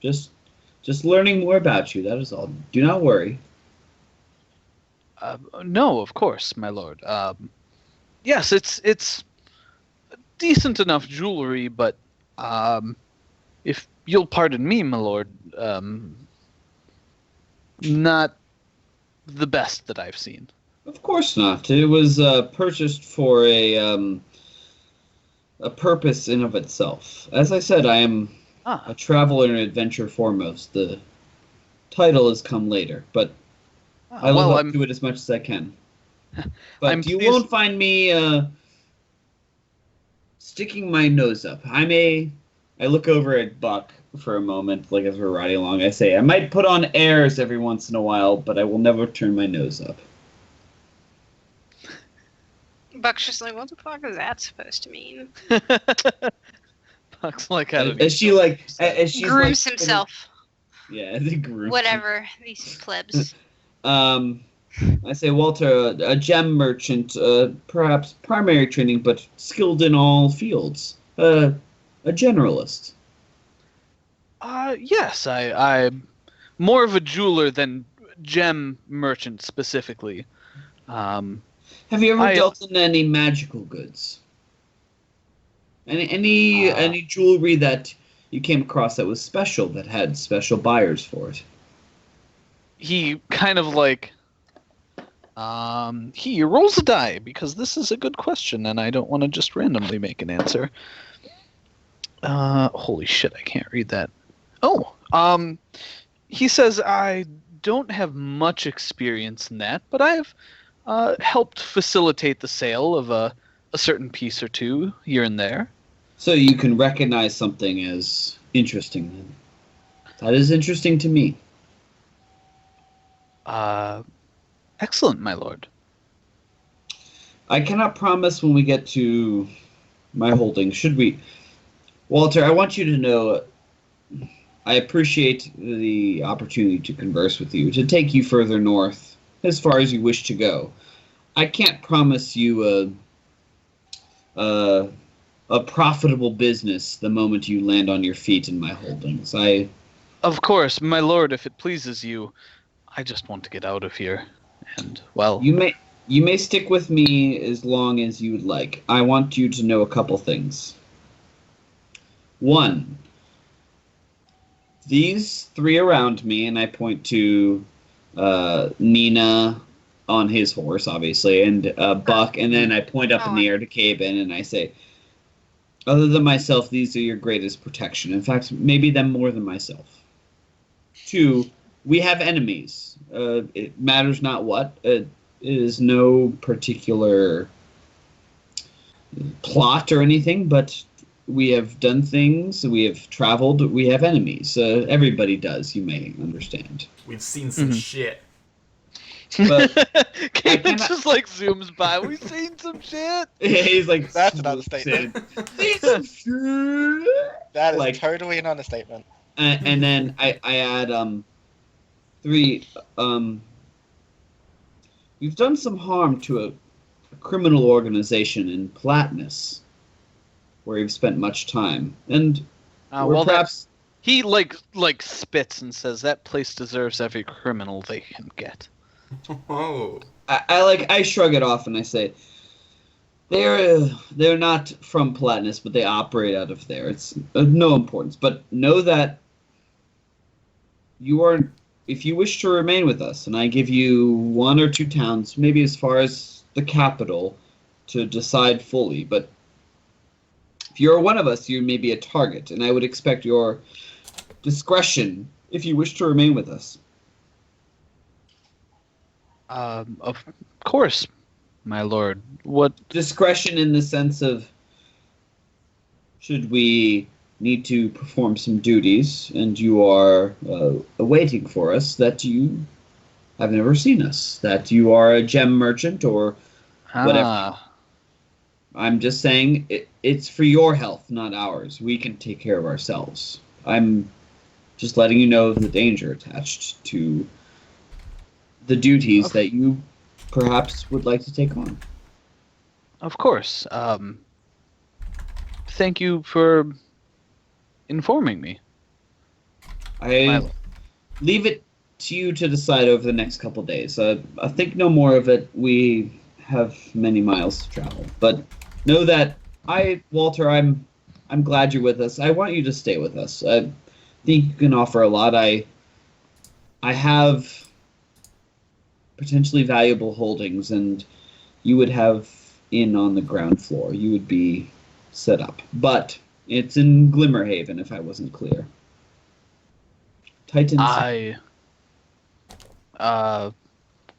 just learning more about you. That is all. Do not worry. No, of course, my lord. Yes, it's decent enough jewelry, but if you'll pardon me, my lord, not the best that I've seen. Of course not. It was purchased for a purpose in of itself. As I said, I am a traveler and adventure foremost. The title has come later, but I live up to it as much as I can. But you won't find me sticking my nose up. I look over at Buck for a moment, like as we're riding along. I say, I might put on airs every once in a while, but I will never turn my nose up. Buck's just like, what the fuck is that supposed to mean? Buck's like, as she grooms himself. Yeah, the groom. Whatever, these plebs. I say, Walter, a gem merchant, perhaps primary training, but skilled in all fields. A generalist. Yes, I'm more of a jeweler than gem merchant specifically. Have you ever dealt in any magical goods? Any jewelry that you came across that was special, that had special buyers for it? He kind of like he rolls a die because this is a good question and I don't want to just randomly make an answer. Holy shit, I can't read that. Oh, he says, I don't have much experience in that, but I've helped facilitate the sale of a certain piece or two here and there. So you can recognize something as interesting then. That is interesting to me. Excellent, my lord. I cannot promise when we get to my holding. Should we... Walter, I want you to know I appreciate the opportunity to converse with you, to take you further north, as far as you wish to go. I can't promise you a profitable business the moment you land on your feet in my holdings. Of course, my lord, if it pleases you, I just want to get out of here. And, well... You may stick with me as long as you would like. I want you to know a couple things. One, these three around me, and I point to Nina on his horse, obviously, and Buck, and then I point up in the air to Caben, and I say, other than myself, these are your greatest protection. In fact, maybe them more than myself. Two, we have enemies. It matters not what. It is no particular plot or anything, but we have done things, we have traveled, we have enemies. Everybody does, you may understand. We've seen some shit. But Caven just like zooms by. We've seen some shit. He's like, that's an understatement. That is like, totally an understatement. And then I add three. We've done some harm to a criminal organization in Platinus, where we've spent much time, and perhaps he like spits and says that place deserves every criminal they can get. Oh. I shrug it off and I say, they're not from Platinus, but they operate out of there. It's of no importance. But know that if you wish to remain with us, and I give you 1 or 2 towns, maybe as far as the capital, to decide fully. But if you're one of us, you may be a target, and I would expect your discretion if you wish to remain with us. Of course, my lord. What discretion in the sense of, should we need to perform some duties, and you are waiting for us, that you have never seen us, that you are a gem merchant or whatever. I'm just saying it's for your health, not ours. We can take care of ourselves. I'm just letting you know of the danger attached to the duties that you perhaps would like to take on. Of course. Thank you for informing me. I Milo. leave it to you to decide over the next couple days. I think no more of it. We have many miles to travel, but know that Walter, I'm glad you're with us. I want you to stay with us. I think you can offer a lot. I have potentially valuable holdings, and you would have in on the ground floor. You would be set up, but it's in Glimmerhaven. If I wasn't clear, Titans.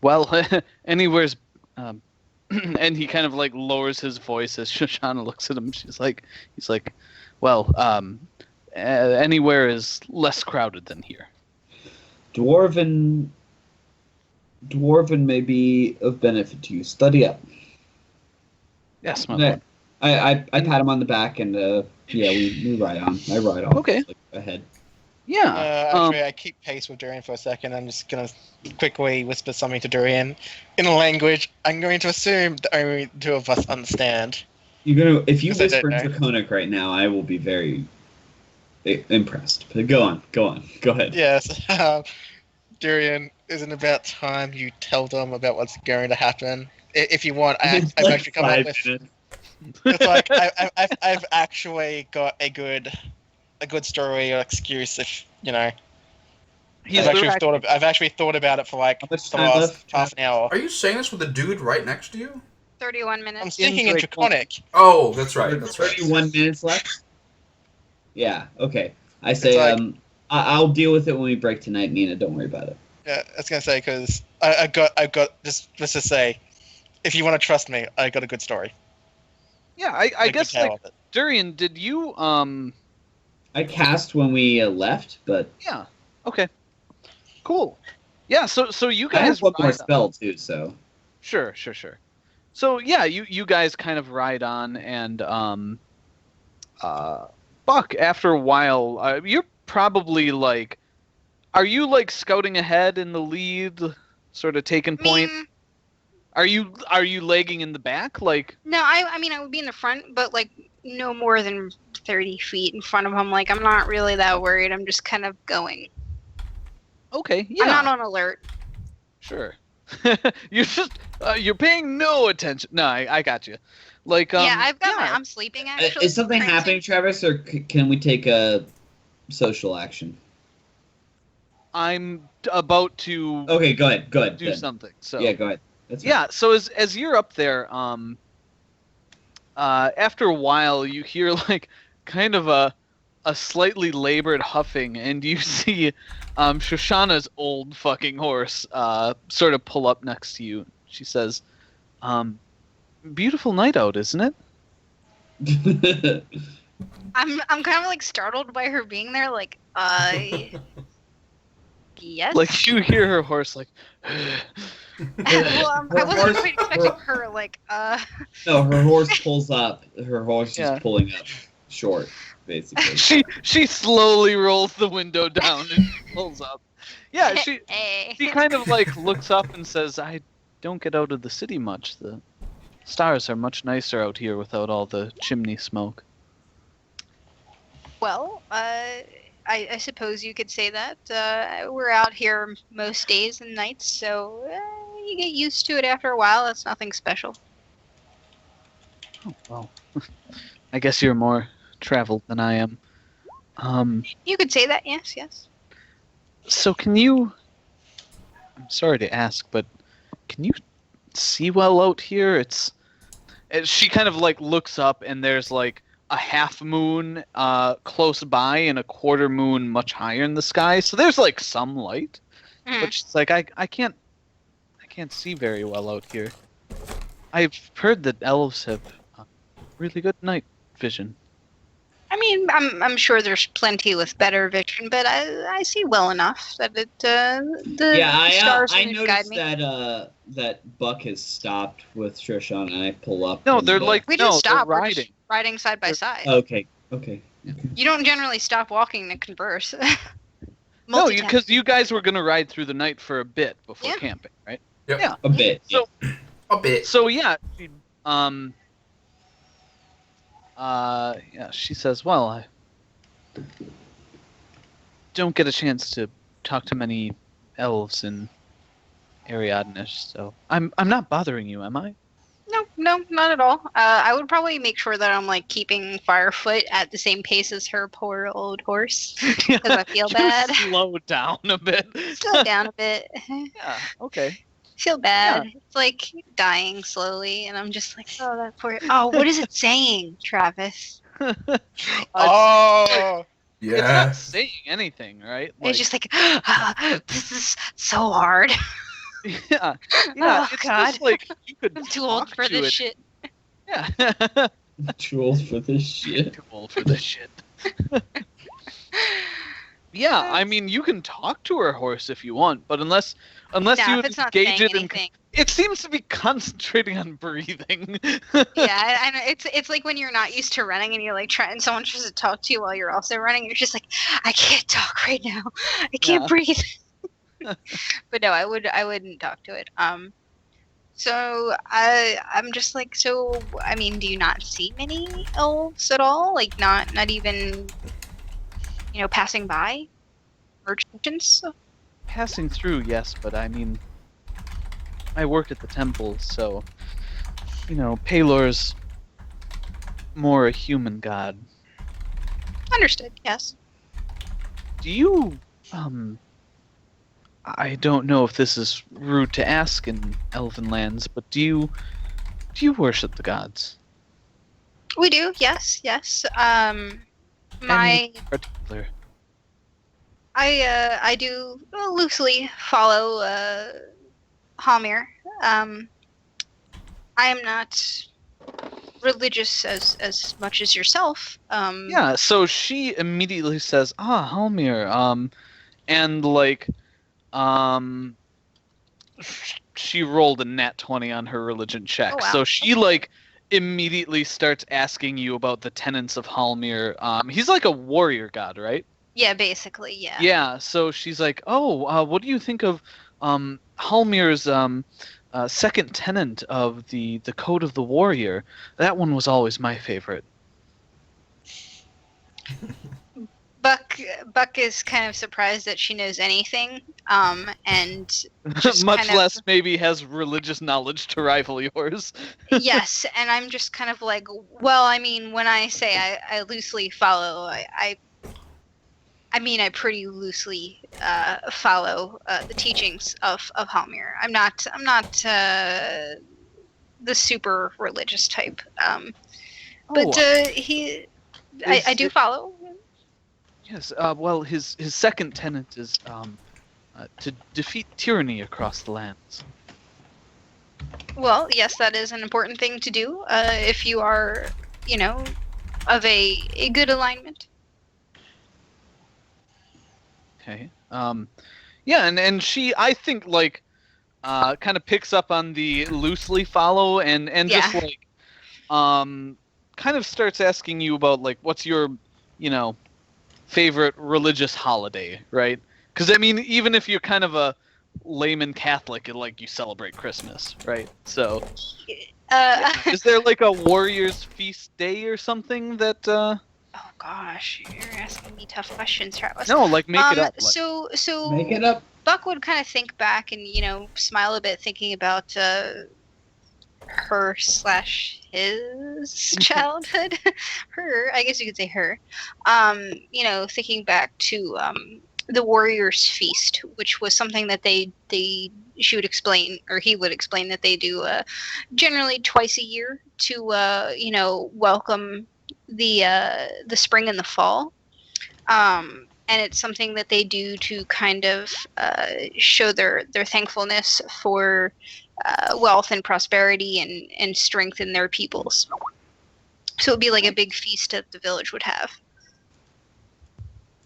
Well, anywhere's, and he kind of like lowers his voice as Shoshana looks at him. He's like, well, anywhere is less crowded than here. Dwarven may be of benefit to you. Study up. Yes, my lord. I pat him on the back and yeah, we ride on. I ride off. Okay. Like, ahead. Yeah. Actually, I keep pace with Durian for a second. I'm just gonna quickly whisper something to Durian in a language I'm going to assume the only two of us understand. If you Because I whisper don't know. Draconic right now, I will be very impressed. But go on, go ahead. Yes, Durian, isn't it about time you tell them about what's going to happen? If you want, I've It's like actually come up 5 with. minutes. It's like I've actually got a good story or excuse. If you know, He's I've actually thought about it for like How much the time last left? half an hour. Are you saying this with the dude right next to you? 31 I'm minutes. speaking in Drake- Draconic. Oh, that's right. That's right. 31 minutes left. Yeah. Okay. I say It's like- I'll deal with it when we break tonight, Nina. Don't worry about it. Yeah, I was gonna say because I got just let's just say, if you want to trust me, I got a good story. Yeah, I Like, guess the tale like of it. Durian, did you I cast when we left, but yeah. Okay. Cool. Yeah, so you I have guys one more ride on. spell too. So Sure. So yeah, you guys kind of ride on, and Buck, after a while, you're probably like, are you like scouting ahead in the lead, sort of taking point? Are you lagging in the back? Like, No, I mean I would be in the front, but like no more than 30 feet in front of him. Like I'm not really that worried. I'm just kind of going. okay, yeah, I'm not on alert. sure. You're just you're paying no attention. No, I got you. Like, Yeah, I've got yeah. I'm sleeping actually. is something Crazy. happening, Travis, or can we take a social action? I'm about to Okay, go ahead. do then. something. So Yeah, go ahead. That's fine. yeah, so as you're up there, after a while, you hear like kind of a slightly labored huffing, and you see Shoshana's old fucking horse sort of pull up next to you. She says, "Beautiful night out, isn't it?" I'm kind of like startled by her being there. Like yes. Like you hear her horse like. Well, I wasn't horse- quite expecting her like No, her horse pulls up. Her horse Yeah. is pulling up short, basically. she slowly rolls the window down and pulls up. Yeah, she Hey. kind of like looks up and says, "I don't get out of the city much. The stars are much nicer out here without all the chimney smoke." Well, I suppose you could say that. We're out here most days and nights, so you get used to it after a while. It's nothing special. Oh, well, I guess you're more traveled than I am. You could say that, yes. So can you? I'm sorry to ask, but can you see well out here? She kind of like looks up, and there's like a half moon close by and a quarter moon much higher in the sky. So there's like some light, Mhm. but she's like, I can't see very well out here. I've heard that elves have really good night vision. I mean, I'm sure there's plenty with better vision, but I see well enough that the stars I will guide noticed me. that Buck has stopped with Trishan, and I pull up. No, and, they're like We didn't no, they're stop. We're just riding. riding side by side. Okay. You don't generally stop walking to converse. No, Multitask. because you guys were gonna ride through the night for a bit before Yeah. camping, right? Yep. Yeah. A bit. So, A bit. so yeah, she says, well, I don't get a chance to talk to many elves in Ariadne, so I'm not bothering you, am I? No, not at all. I would probably make sure that I'm like keeping Firefoot at the same pace as her poor old horse because I feel You bad. slow down a bit. Slow down a bit. Yeah. Okay. Feel bad. It's like dying slowly, and I'm just like, oh, that poor. Oh, what is it saying, Travis? Oh, It's Yeah. not saying anything, right? It's just like, this is so hard. yeah. Oh, It's God. just like you could I'm too old talk for to this it. shit. Yeah. Too old for this shit. Too old for this shit. Yeah, I mean, you can talk to her horse if you want, but unless No, you if it's not engage saying it in, anything. it seems to be concentrating on breathing. Yeah, I know. It's like when you're not used to running and you're like trying. Someone tries to talk to you while you're also running. You're just like, I can't talk right now. I can't Yeah. breathe. But no, I wouldn't talk to it. So I'm just like, so I mean, do you not see many elves at all? Like not even, passing by, merchants. Passing through, yes, but I mean, I work at the temple, so Palor's more a human god. Understood. Yes. Do you, I don't know if this is rude to ask in Elven lands, but do you worship the gods? We do. Yes. Yes. Any in particular? I do loosely follow Halmir. I am not religious as much as yourself. Yeah, so she immediately says, Halmir, and like, she rolled a nat 20 on her religion check. Oh, wow. So she like immediately starts asking you about the tenets of Halmir. He's like a warrior god, right? Yeah, basically, yeah. Yeah, so she's like, what do you think of Halmir's second tenet of the Code of the Warrior? That one was always my favorite. Buck is kind of surprised that she knows anything, and just Much kind of- less maybe has religious knowledge to rival yours. yes, and I'm just kind of like, well, I mean, when I say I loosely follow, I mean I pretty loosely follow the teachings of Halmir. I'm not the super religious type, but I do follow. Yes. Well, his second tenet is to defeat tyranny across the lands. Well, yes, that is an important thing to do if you are, of a good alignment. Okay. Yeah, and she, I think, like, kind of picks up on the loosely follow and just Yeah. like, kind of starts asking you about like what's your, favorite religious holiday, right? Because I mean, even if you're kind of a layman Catholic, like you celebrate Christmas, right? So, is there like a warrior's feast day or something that? Oh gosh, you're asking me tough questions, Travis. No, like make it up. Like, So Make it up. Buck would kind of think back and smile a bit, thinking about her/his childhood. Her, I guess you could say her. Thinking back to the Warriors' Feast, which was something that she would explain, or he would explain, that they do generally twice a year to welcome the spring and the fall. And it's something that they do to kind of show their thankfulness for wealth and prosperity and strength in their peoples. So it'd be like a big feast that the village would have.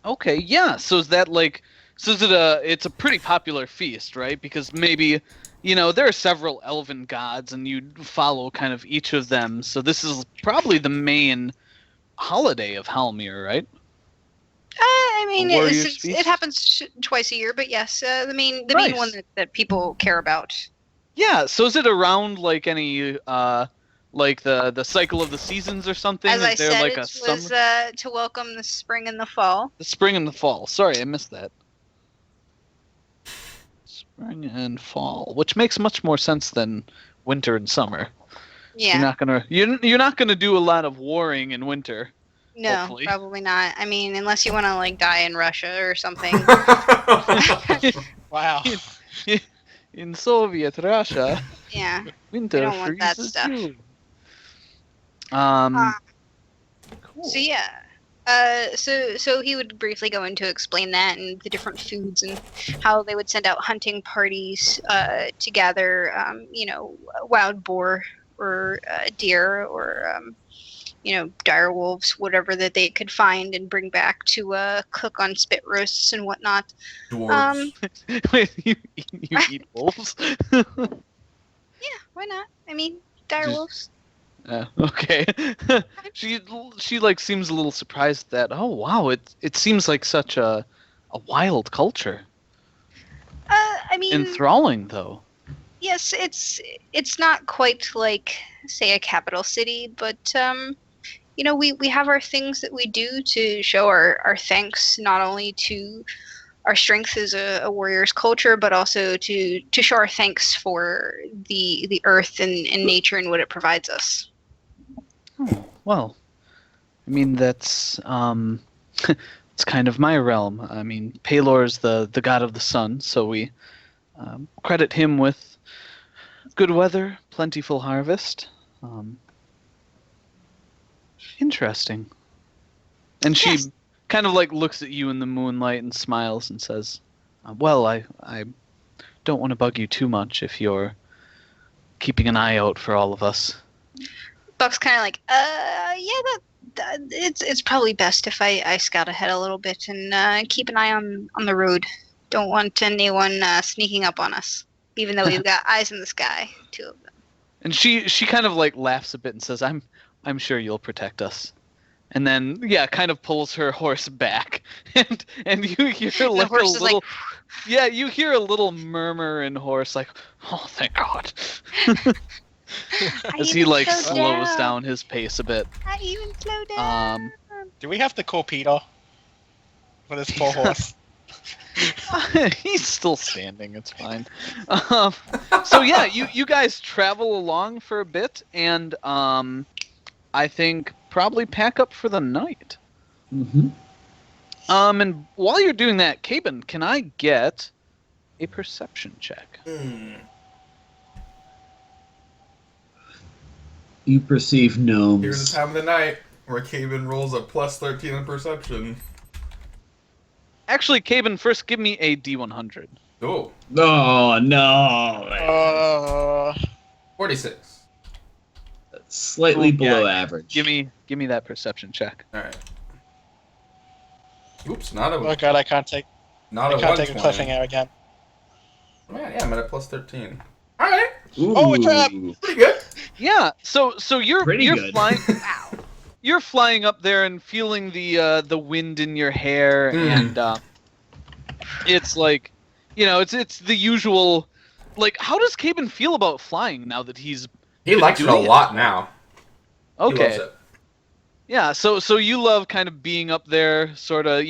Okay, yeah. So is that like, so is it it's a pretty popular feast, right? Because maybe, there are several elven gods and you follow kind of each of them. So this is probably the main holiday of Halmir, right? I mean, Warriors since it Feast? happens twice a year, but yes, the main one Nice. that people care about. Yeah, so is it around like any like the cycle of the seasons or something? As Is I there said, like a it was summer, to welcome the spring and the fall. the spring and the fall? Sorry, I missed that. Spring and fall, which makes much more sense than winter and summer. Yeah. You're not gonna do a lot of warring in winter, No, hopefully. probably not. I mean, unless you want to like die in Russia or something. Wow. In Soviet Russia, Yeah. winter don't want that freezes stuff. you. Uh, Cool. So yeah. So he would briefly go into explain that and the different foods and how they would send out hunting parties to gather, wild boar or deer or dire wolves, whatever that they could find and bring back to cook on spit roasts and whatnot. Dwarves. Wait, you eat wolves? Yeah, why not? I mean, dire Just- wolves. Okay. she like seems a little surprised that, oh wow, it seems like such a wild culture. I mean, Enthralling though. yes, it's not quite like say a capital city, but we have our things that we do to show our thanks not only to our strength as a warrior's culture, but also to show our thanks for the earth and nature and what it provides us. Oh, well, I mean that's it's kind of my realm. I mean, Palor's the god of the sun, so we credit him with good weather, plentiful harvest. Interesting. And she Yes. kind of like looks at you in the moonlight and smiles and says, "Well, I don't want to bug you too much if you're keeping an eye out for all of us." Buck's kind of like, yeah, that it's probably best if I scout ahead a little bit and keep an eye on the road. Don't want anyone sneaking up on us, even though we've got eyes in the sky, two of them. And she kind of like laughs a bit and says, I'm sure you'll protect us." And then yeah, kind of pulls her horse back, and you hear The like horse a is little like, yeah, you hear a little murmur in horse like, "Oh, thank God," I as he even like slowed slows down his pace a bit. I even slowed down. Do we have to call Peter for this poor horse? He's still standing. It's fine. So yeah, you guys travel along for a bit, and I think probably pack up for the night. Mm-hmm. And while you're doing that, Caben, can I get a perception check? You perceive Here's gnomes. the time of the night where Caven rolls a plus 13 in perception. Actually, Caben, first give me a D100. Oh, Oh no! 46. Slightly Oh, below yeah. average. Give me that perception check. All right. Oops, not a Oh god, I can't take not a a cliffhanger 120. again. Man, yeah, I'm at a plus 13. All right, Ooh, Oh, it's up. pretty good. Yeah. So you're Pretty you're good. flying. Wow. You're flying up there and feeling the wind in your hair, Mm. and it's like, it's the usual. Like, how does Caben feel about flying now that he's He likes it a doing it? lot now. He okay? loves it. Yeah. So you love kind of being up there, sort of,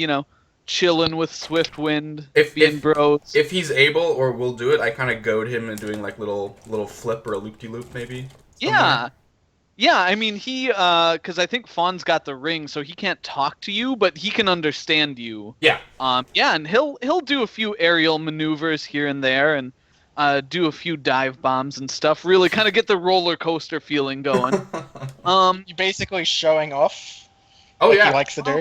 chilling with Swiftwind, If- being if- bros. If he's able or will do it, I kind of goad him into doing like little flip or a loop-de-loop maybe. Yeah. Yeah, I mean, because I think Fawn's got the ring, so he can't talk to you, but he can understand you. Yeah. Yeah, and he'll do a few aerial maneuvers here and there, and do a few dive bombs and stuff. Really, kind of get the roller coaster feeling going. You're basically showing off. Oh like yeah. He likes to do.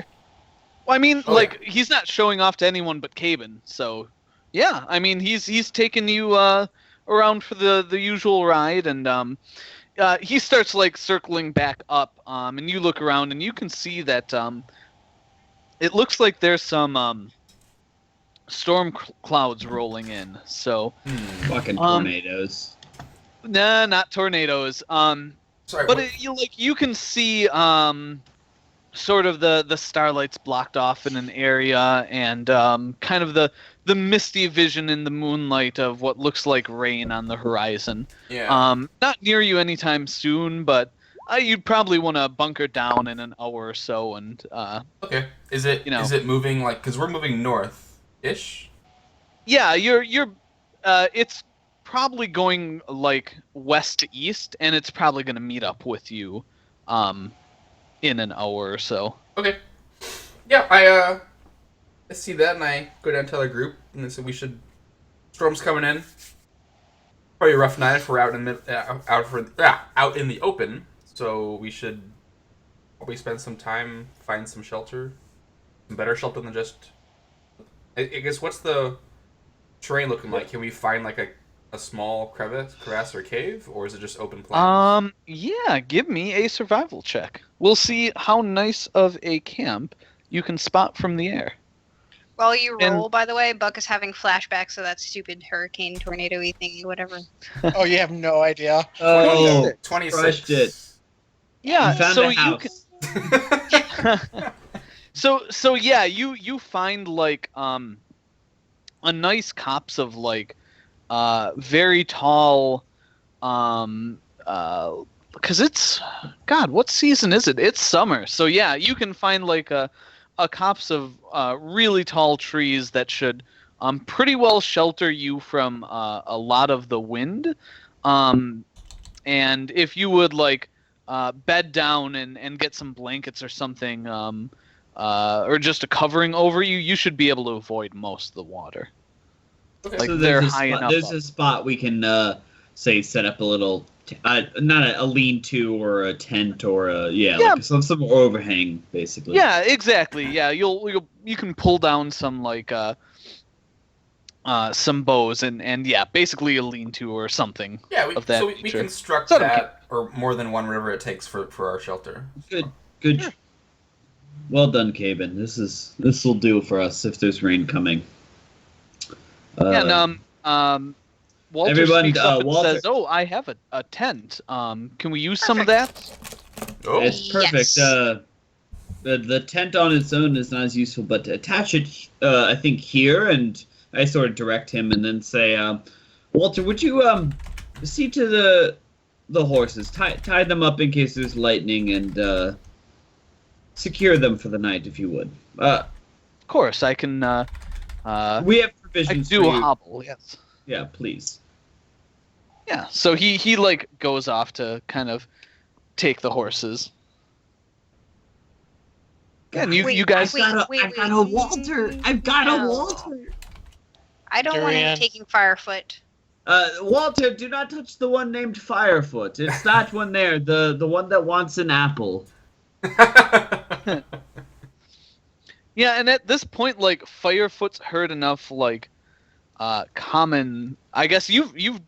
Well, I mean, Oh, like, he's not showing off to anyone but Caben, so yeah. I mean, he's taking you around for the usual ride, and he starts like circling back up, and you look around and you can see that it looks like there's some storm clouds rolling in. So, Fucking Um, tornadoes. nah, not tornadoes. Sorry. But what- you can see sort of the starlight's blocked off in an area, and kind of the misty vision in the moonlight of what looks like rain on the horizon. yeah. Not near you anytime soon, but you'd probably want to bunker down in an hour or so, and Okay. Is it you know. is it moving like? Because we're moving north-ish. yeah, you're it's probably going like west to east, and it's probably going to meet up with you in an hour or so. Okay. Yeah, I see that, and I go down to our group, and then so we should. Storm's coming in. Probably a rough night if we're out in out in the open. So we should probably spend some time, find some shelter, some better shelter than just. I guess what's the terrain looking like? Can we find like a small crevasse or cave, or is it just open plains? Yeah, give me a survival check. We'll see how nice of a camp you can spot from the air. While you And- roll, by the way, Buck is having flashbacks of that stupid hurricane, tornado-y thingy, whatever. Oh, you have no idea. Oh, 26. crushed it. Yeah, You found so a you house. can. So yeah, you find like a nice copse of like very tall because it's God, what season is it? It's summer. So yeah, you can find like a copse of really tall trees that should pretty well shelter you from a lot of the wind. And if you would like bed down and get some blankets or something, or just a covering over you, you should be able to avoid most of the water. Okay. Like, So they're there's a high spot, enough there's up. a spot we can say set up a little, not a lean-to or a tent or Yeah. like some overhang basically. Yeah, exactly. Yeah, you can pull down some like some bows and yeah, basically a lean-to or something. Yeah, of that so we nature. construct So I don't that, or more than one river it takes for our shelter. Good. Sure. Well done, Caben. This will do for us if there's rain coming. And Walter everyone, speaks up and Walter- says, "Oh, I have a tent. Can we use some of that?" Oh, It's perfect. Yes. The tent on its own is not as useful, but to attach it, I think here, and I sort of direct him, and then say, Walter, would you see to the horses, tie them up in case there's lightning, and secure them for the night, if you would. Of course, I can. We have I provisions do for a you. hobble. Yes. Yeah, please. Yeah. So he like goes off to kind of take the horses. Yeah, and you guys. I've got a Walter. I've got No. a Walter. I don't want him Durian. taking Firefoot. Walter, do not touch the one named Firefoot. It's that one there, the one that wants an apple. Yeah, and at this point, like Firefoot's heard enough, like common. I guess you've.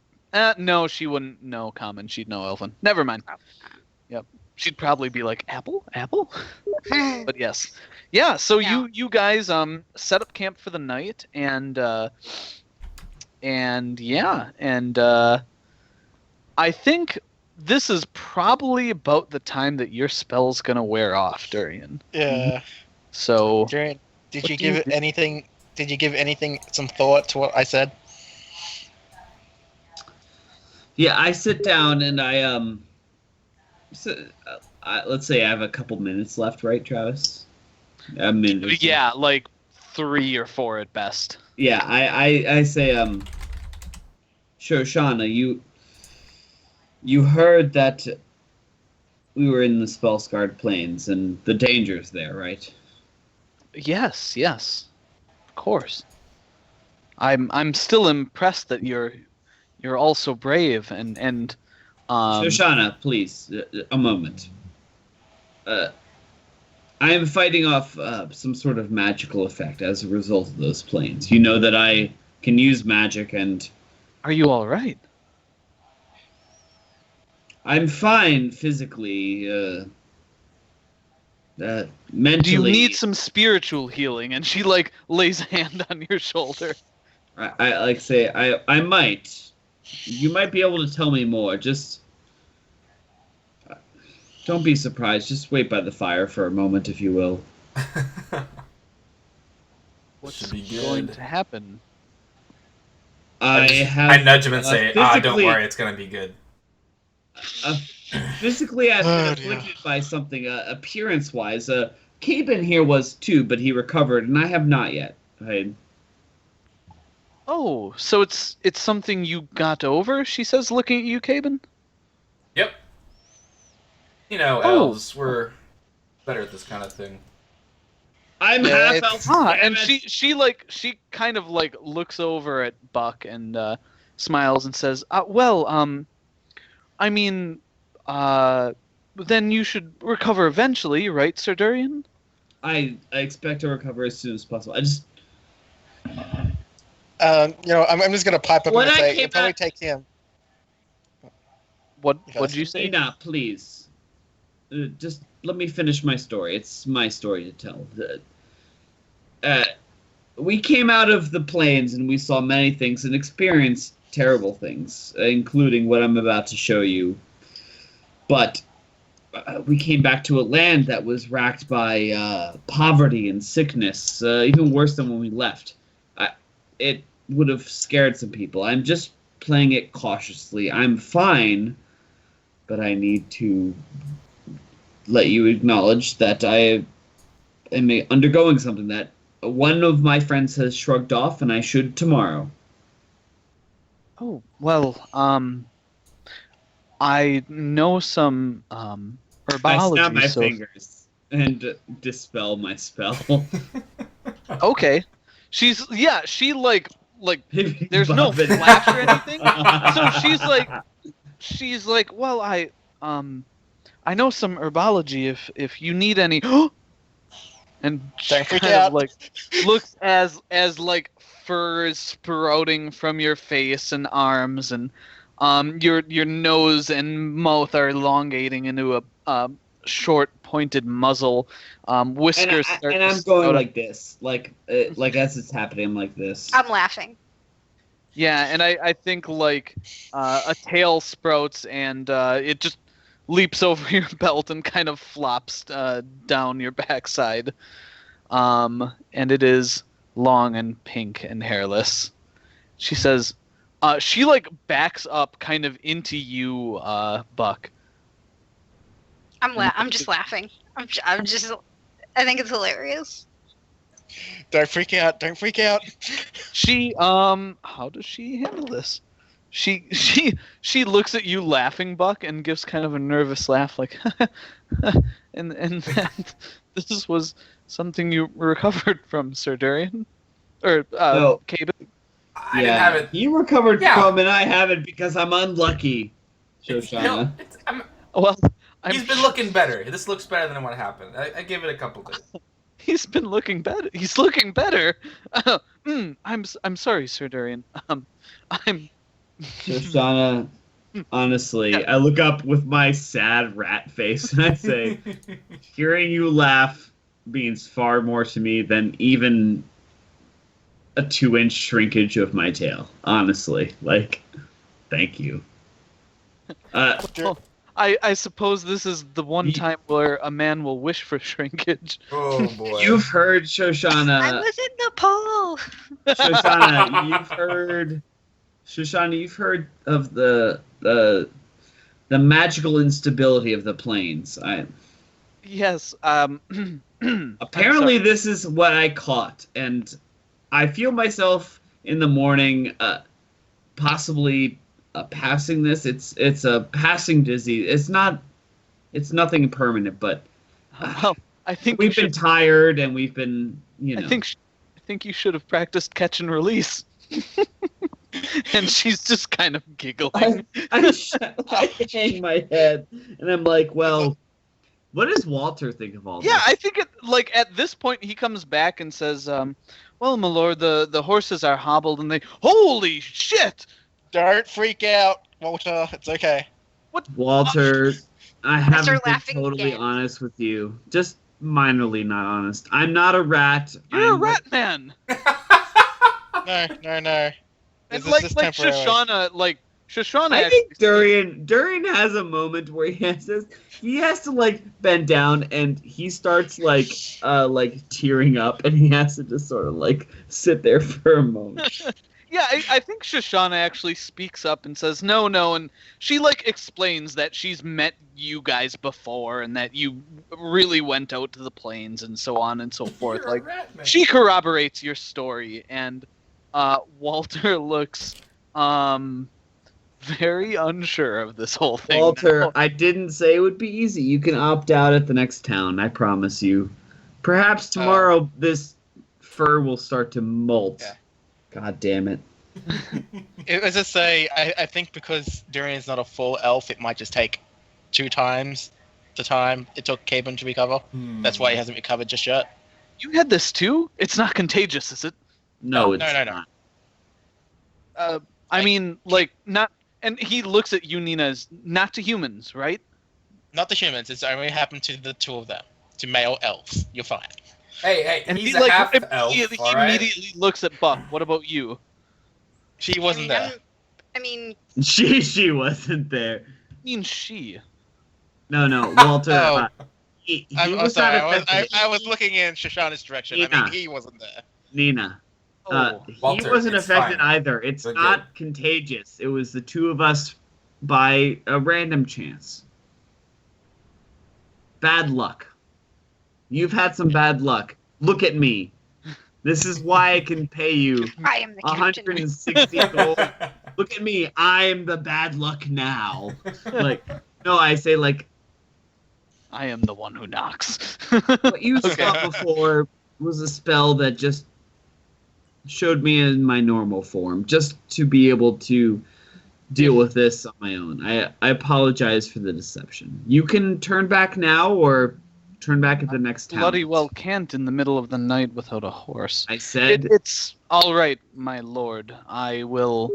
No, she wouldn't know common. She'd know Elven. Never mind. Yep, she'd probably be like apple. But yes, yeah. So Yeah. you guys set up camp for the night, and I think this is probably about the time that your spell's gonna wear off, Durian. Yeah. So Jaren, did What you do you give do? anything? Did you give anything some thought to what I said? Yeah, I sit down and let's say I have a couple minutes left, right, Travis? A minute. or two. yeah, like 3 or 4 at best. Yeah, I say Shoshana, you heard that we were in the Spellscarred Plains and the dangers there, right? Yes, of course. I'm still impressed that you're all so brave and Shoshana, please, a moment. I am fighting off some sort of magical effect as a result of those planes. You know that I can use magic, and are you all right? I'm fine physically. mentally. Do you need some spiritual healing? And she like lays a hand on your shoulder. I like say I might. You might be able to tell me more. Just don't be surprised. Just wait by the fire for a moment, if you will. What's Should be going good. to happen? I nudge him and say, don't physically- worry, it's gonna be good. Physically, I've Oh, been dear. afflicted by something. Appearance-wise, Caben here was too, but he recovered, and I have not yet. Oh, so it's something you got over? She says, looking at you, Caben. Yep. You know, Oh. elves, we're better at this kind of thing. I'm Yeah, half it's- elf. Ah, damn and it. she kind of like looks over at Buck and smiles and says, "Well, I mean, then you should recover eventually, right, Sir Durian?" I expect to recover as soon as possible. I just I'm just gonna pipe up When and I say came it'll probably back- take him. What Yes. did you say? Ina, please. Just let me finish my story. It's my story to tell. We came out of the plains and we saw many things and experienced terrible things, including what I'm about to show you. But we came back to a land that was racked by poverty and sickness, even worse than when we left. It would have scared some people. I'm just playing it cautiously. I'm fine, but I need to let you acknowledge that I am undergoing something that one of my friends has shrugged off, and I should tomorrow. Oh, well, I know some herbology. I snap my so fingers and dispel my spell. Okay. She like there's no Bobbin. flash or anything. So she's like, well, I know some herbology if you need any. And she Don't freak kind out. of like looks as like fur is sprouting from your face and arms, and your nose and mouth are elongating into a short pointed muzzle. Whiskers start and to I'm sprout going up. like this, like as it's happening, I'm like this. I'm laughing. Yeah, and I think like a tail sprouts and it just leaps over your belt and kind of flops down your backside. And it is long and pink and hairless. She says, she like backs up kind of into you, Buck. I'm just laughing. I think it's hilarious. Don't freak out. Don't freak out. She how does she handle this? She looks at you laughing, Buck, and gives kind of a nervous laugh, like, and that this was something you recovered from, Sir Durian, or No. Caben. I didn't have it. You recovered Yeah. from, and I haven't because I'm unlucky. Shoshana. No, Well, he's been looking better. This looks better than what happened. I give it a couple days. He's been looking better. He's looking better. I'm sorry, Sir Durian. I'm. Shoshana, honestly, I look up with my sad rat face and I say, hearing you laugh means far more to me than even a 2-inch shrinkage of my tail. Honestly, like, thank you. Well, I suppose this is the one Ye- time where a man will wish for shrinkage. Oh boy. You've heard I Shoshana. was in Nepal. Shoshana, you've heard of the magical instability of the plains. Yes. Apparently, this is what I caught, and I feel myself in the morning, possibly passing this. It's a passing disease. It's nothing permanent, but Well, I think you we've been should, tired and we've been, I think you should have practiced catch and release. And she's just kind of giggling. I hang my head and I'm like, well, what does Walter think of all this? Yeah, I think at this point he comes back and says, "Well, my lord, the horses are hobbled and they holy shit." Don't freak out, Walter. It's okay. Walter, I haven't been laughing totally again. honest with you. Just minorly not honest. I'm not a rat. You're a I'm rat man. No. And This like is like temporary. Shoshana I actually think Durian has a moment where he has to like bend down and he starts like tearing up and he has to just sort of like sit there for a moment. Yeah, I think Shoshana actually speaks up and says no, and she like explains that she's met you guys before and that you really went out to the plains and so on and so forth. You're a Like rat man. she corroborates your story, and Walter looks very unsure of this whole thing. Walter, now. I didn't say it would be easy. You can opt out at the next town, I promise you. Perhaps tomorrow this fur will start to molt. Yeah. God damn it. As I say, I think because Durian's not a full elf, it might just take 2 times the time it took Caben to recover. That's why he hasn't recovered just yet. You had this too? It's not contagious, is it? No, No, it's no. not. I mean, like not. And he looks at you, Nina, as not to humans, right? Not the humans, it's only happened to the 2 of them. To male elves. You're fine. Hey, And he's he a like half elf, immediately, all right? immediately looks at Buck. What about you? She wasn't there. I mean, She wasn't there. I mean, she. No, Walter. Oh. He I'm was sorry, not affected. I was looking in Shoshana's direction. I Nina. mean, he wasn't there. Nina. Oh, He Walter, wasn't it's affected fine. either. It's We're not contagious. It was the 2 of us by a random chance. Bad luck. You've had some bad luck. Look at me. This is why I can pay you I am the captain. 160 gold. Look at me. I'm the bad luck now. Like, no, I say like I am the one who knocks. what you Okay. saw before was a spell that just showed me in my normal form, just to be able to deal with this on my own. I apologize for the deception. You can turn back now or turn back at the next town. Bloody well can't in the middle of the night without a horse. I said It's all right, my lord. I will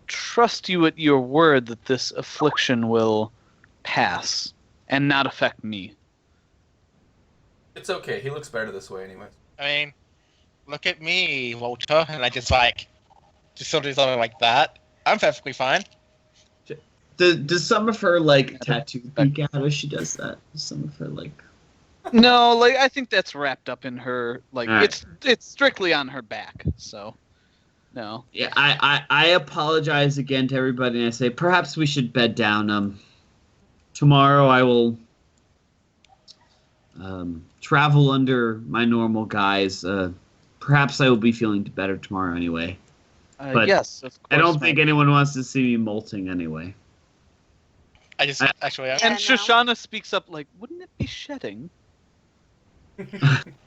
trust you at your word that this affliction will pass and not affect me. It's okay. He looks better this way, anyway. I mean, look at me, Walter. And I just sort of do something like that. I'm perfectly fine. does some of her like tattoo peek out as she does that? Does some of her like No, like I think that's wrapped up in her. Like Alright. it's strictly on her back. So, no. Yeah, I apologize again to everybody and I say perhaps we should bed down. Tomorrow I will travel under my normal guise. Perhaps I will be feeling better tomorrow anyway. But Yes, of course. I don't think anyone wants to see me molting anyway. I just actually And Yeah, no. Shoshana speaks up like, "Wouldn't it be shedding?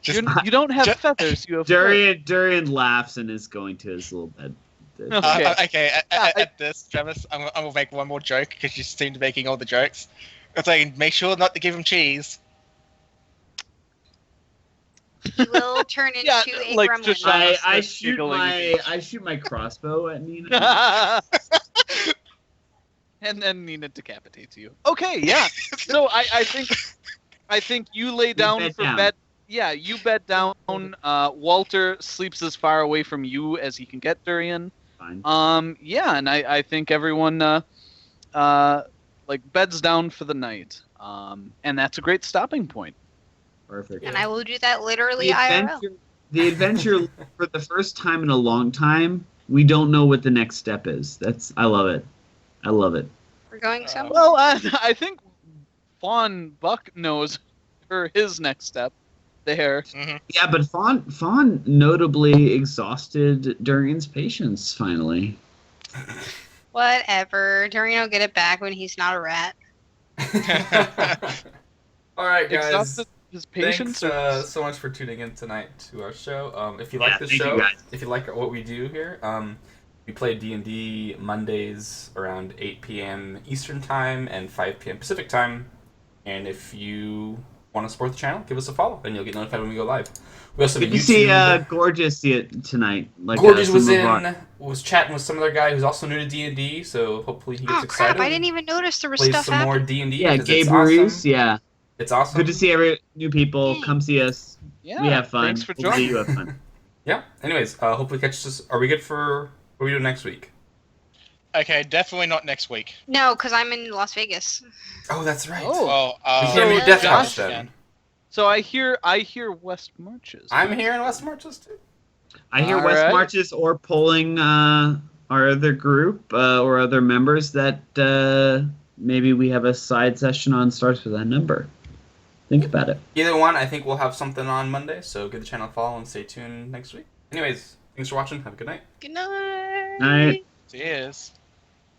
just You don't have ju- feathers. You have fur." Durian laughs and is going to his little bed. Okay. okay. Yeah, At this, Travis, I'm gonna make one more joke because you seem to be making all the jokes. It's like make sure not to give him cheese. He will turn into Yeah, a like gremlin. just- I starts shoot giggling I shoot my crossbow at Nina. And then Nina decapitates you. Okay, yeah. So I think you lay down bed for down. bed. Yeah, you bed down. Walter sleeps as far away from you as he can get, Durian. Fine. Yeah, and I think everyone like beds down for the night. And that's a great stopping point. Perfect. And I will do that literally IRL. The adventure for the first time in a long time, we don't know what the next step is. I love it. I love it. We're going somewhere. Well, I think Fawn Buck knows his next step there. Yeah, but Fawn notably exhausted Durian's patience finally. Whatever. Durian will get it back when he's not a rat. All right, guys. Exhausted his patience. Thanks so much for tuning in tonight to our show. If you like the thank you, show, guys. if you like what we do here, we play D&D Mondays around 8 p.m. Eastern Time and 5 p.m. Pacific Time. And if you want to support the channel, give us a follow, and you'll get notified when we go live. We also have Did a you see YouTube. Gorgeous tonight? Like Gorgeous some was of our- was chatting with some other guy who's also new to D&D, so hopefully he gets Oh excited. crap! I didn't even notice there was Plays stuff some more happening. D&D. Yeah, 'cause Gabe it's Ruiz. awesome. Yeah. It's awesome. Good to see new people. Come see us. Yeah. We have fun. Thanks for Hopefully joining. you have fun. Yeah. Anyways, hopefully catch us. Are we good for what are we doing next week? Okay, definitely not next week. No, because I'm in Las Vegas. Oh, that's right. Oh. Well, we So, can't meet Death House Josh- then. So I hear West Marches. I'm here in West Marches too. I hear All West right. Marches or polling our other group or other members that maybe we have a side session on starts with that number. Think about it. Either one, I think we'll have something on Monday. So give the channel a follow and stay tuned next week. Anyways, thanks for watching. Have a good night. Good night. Night. cheers.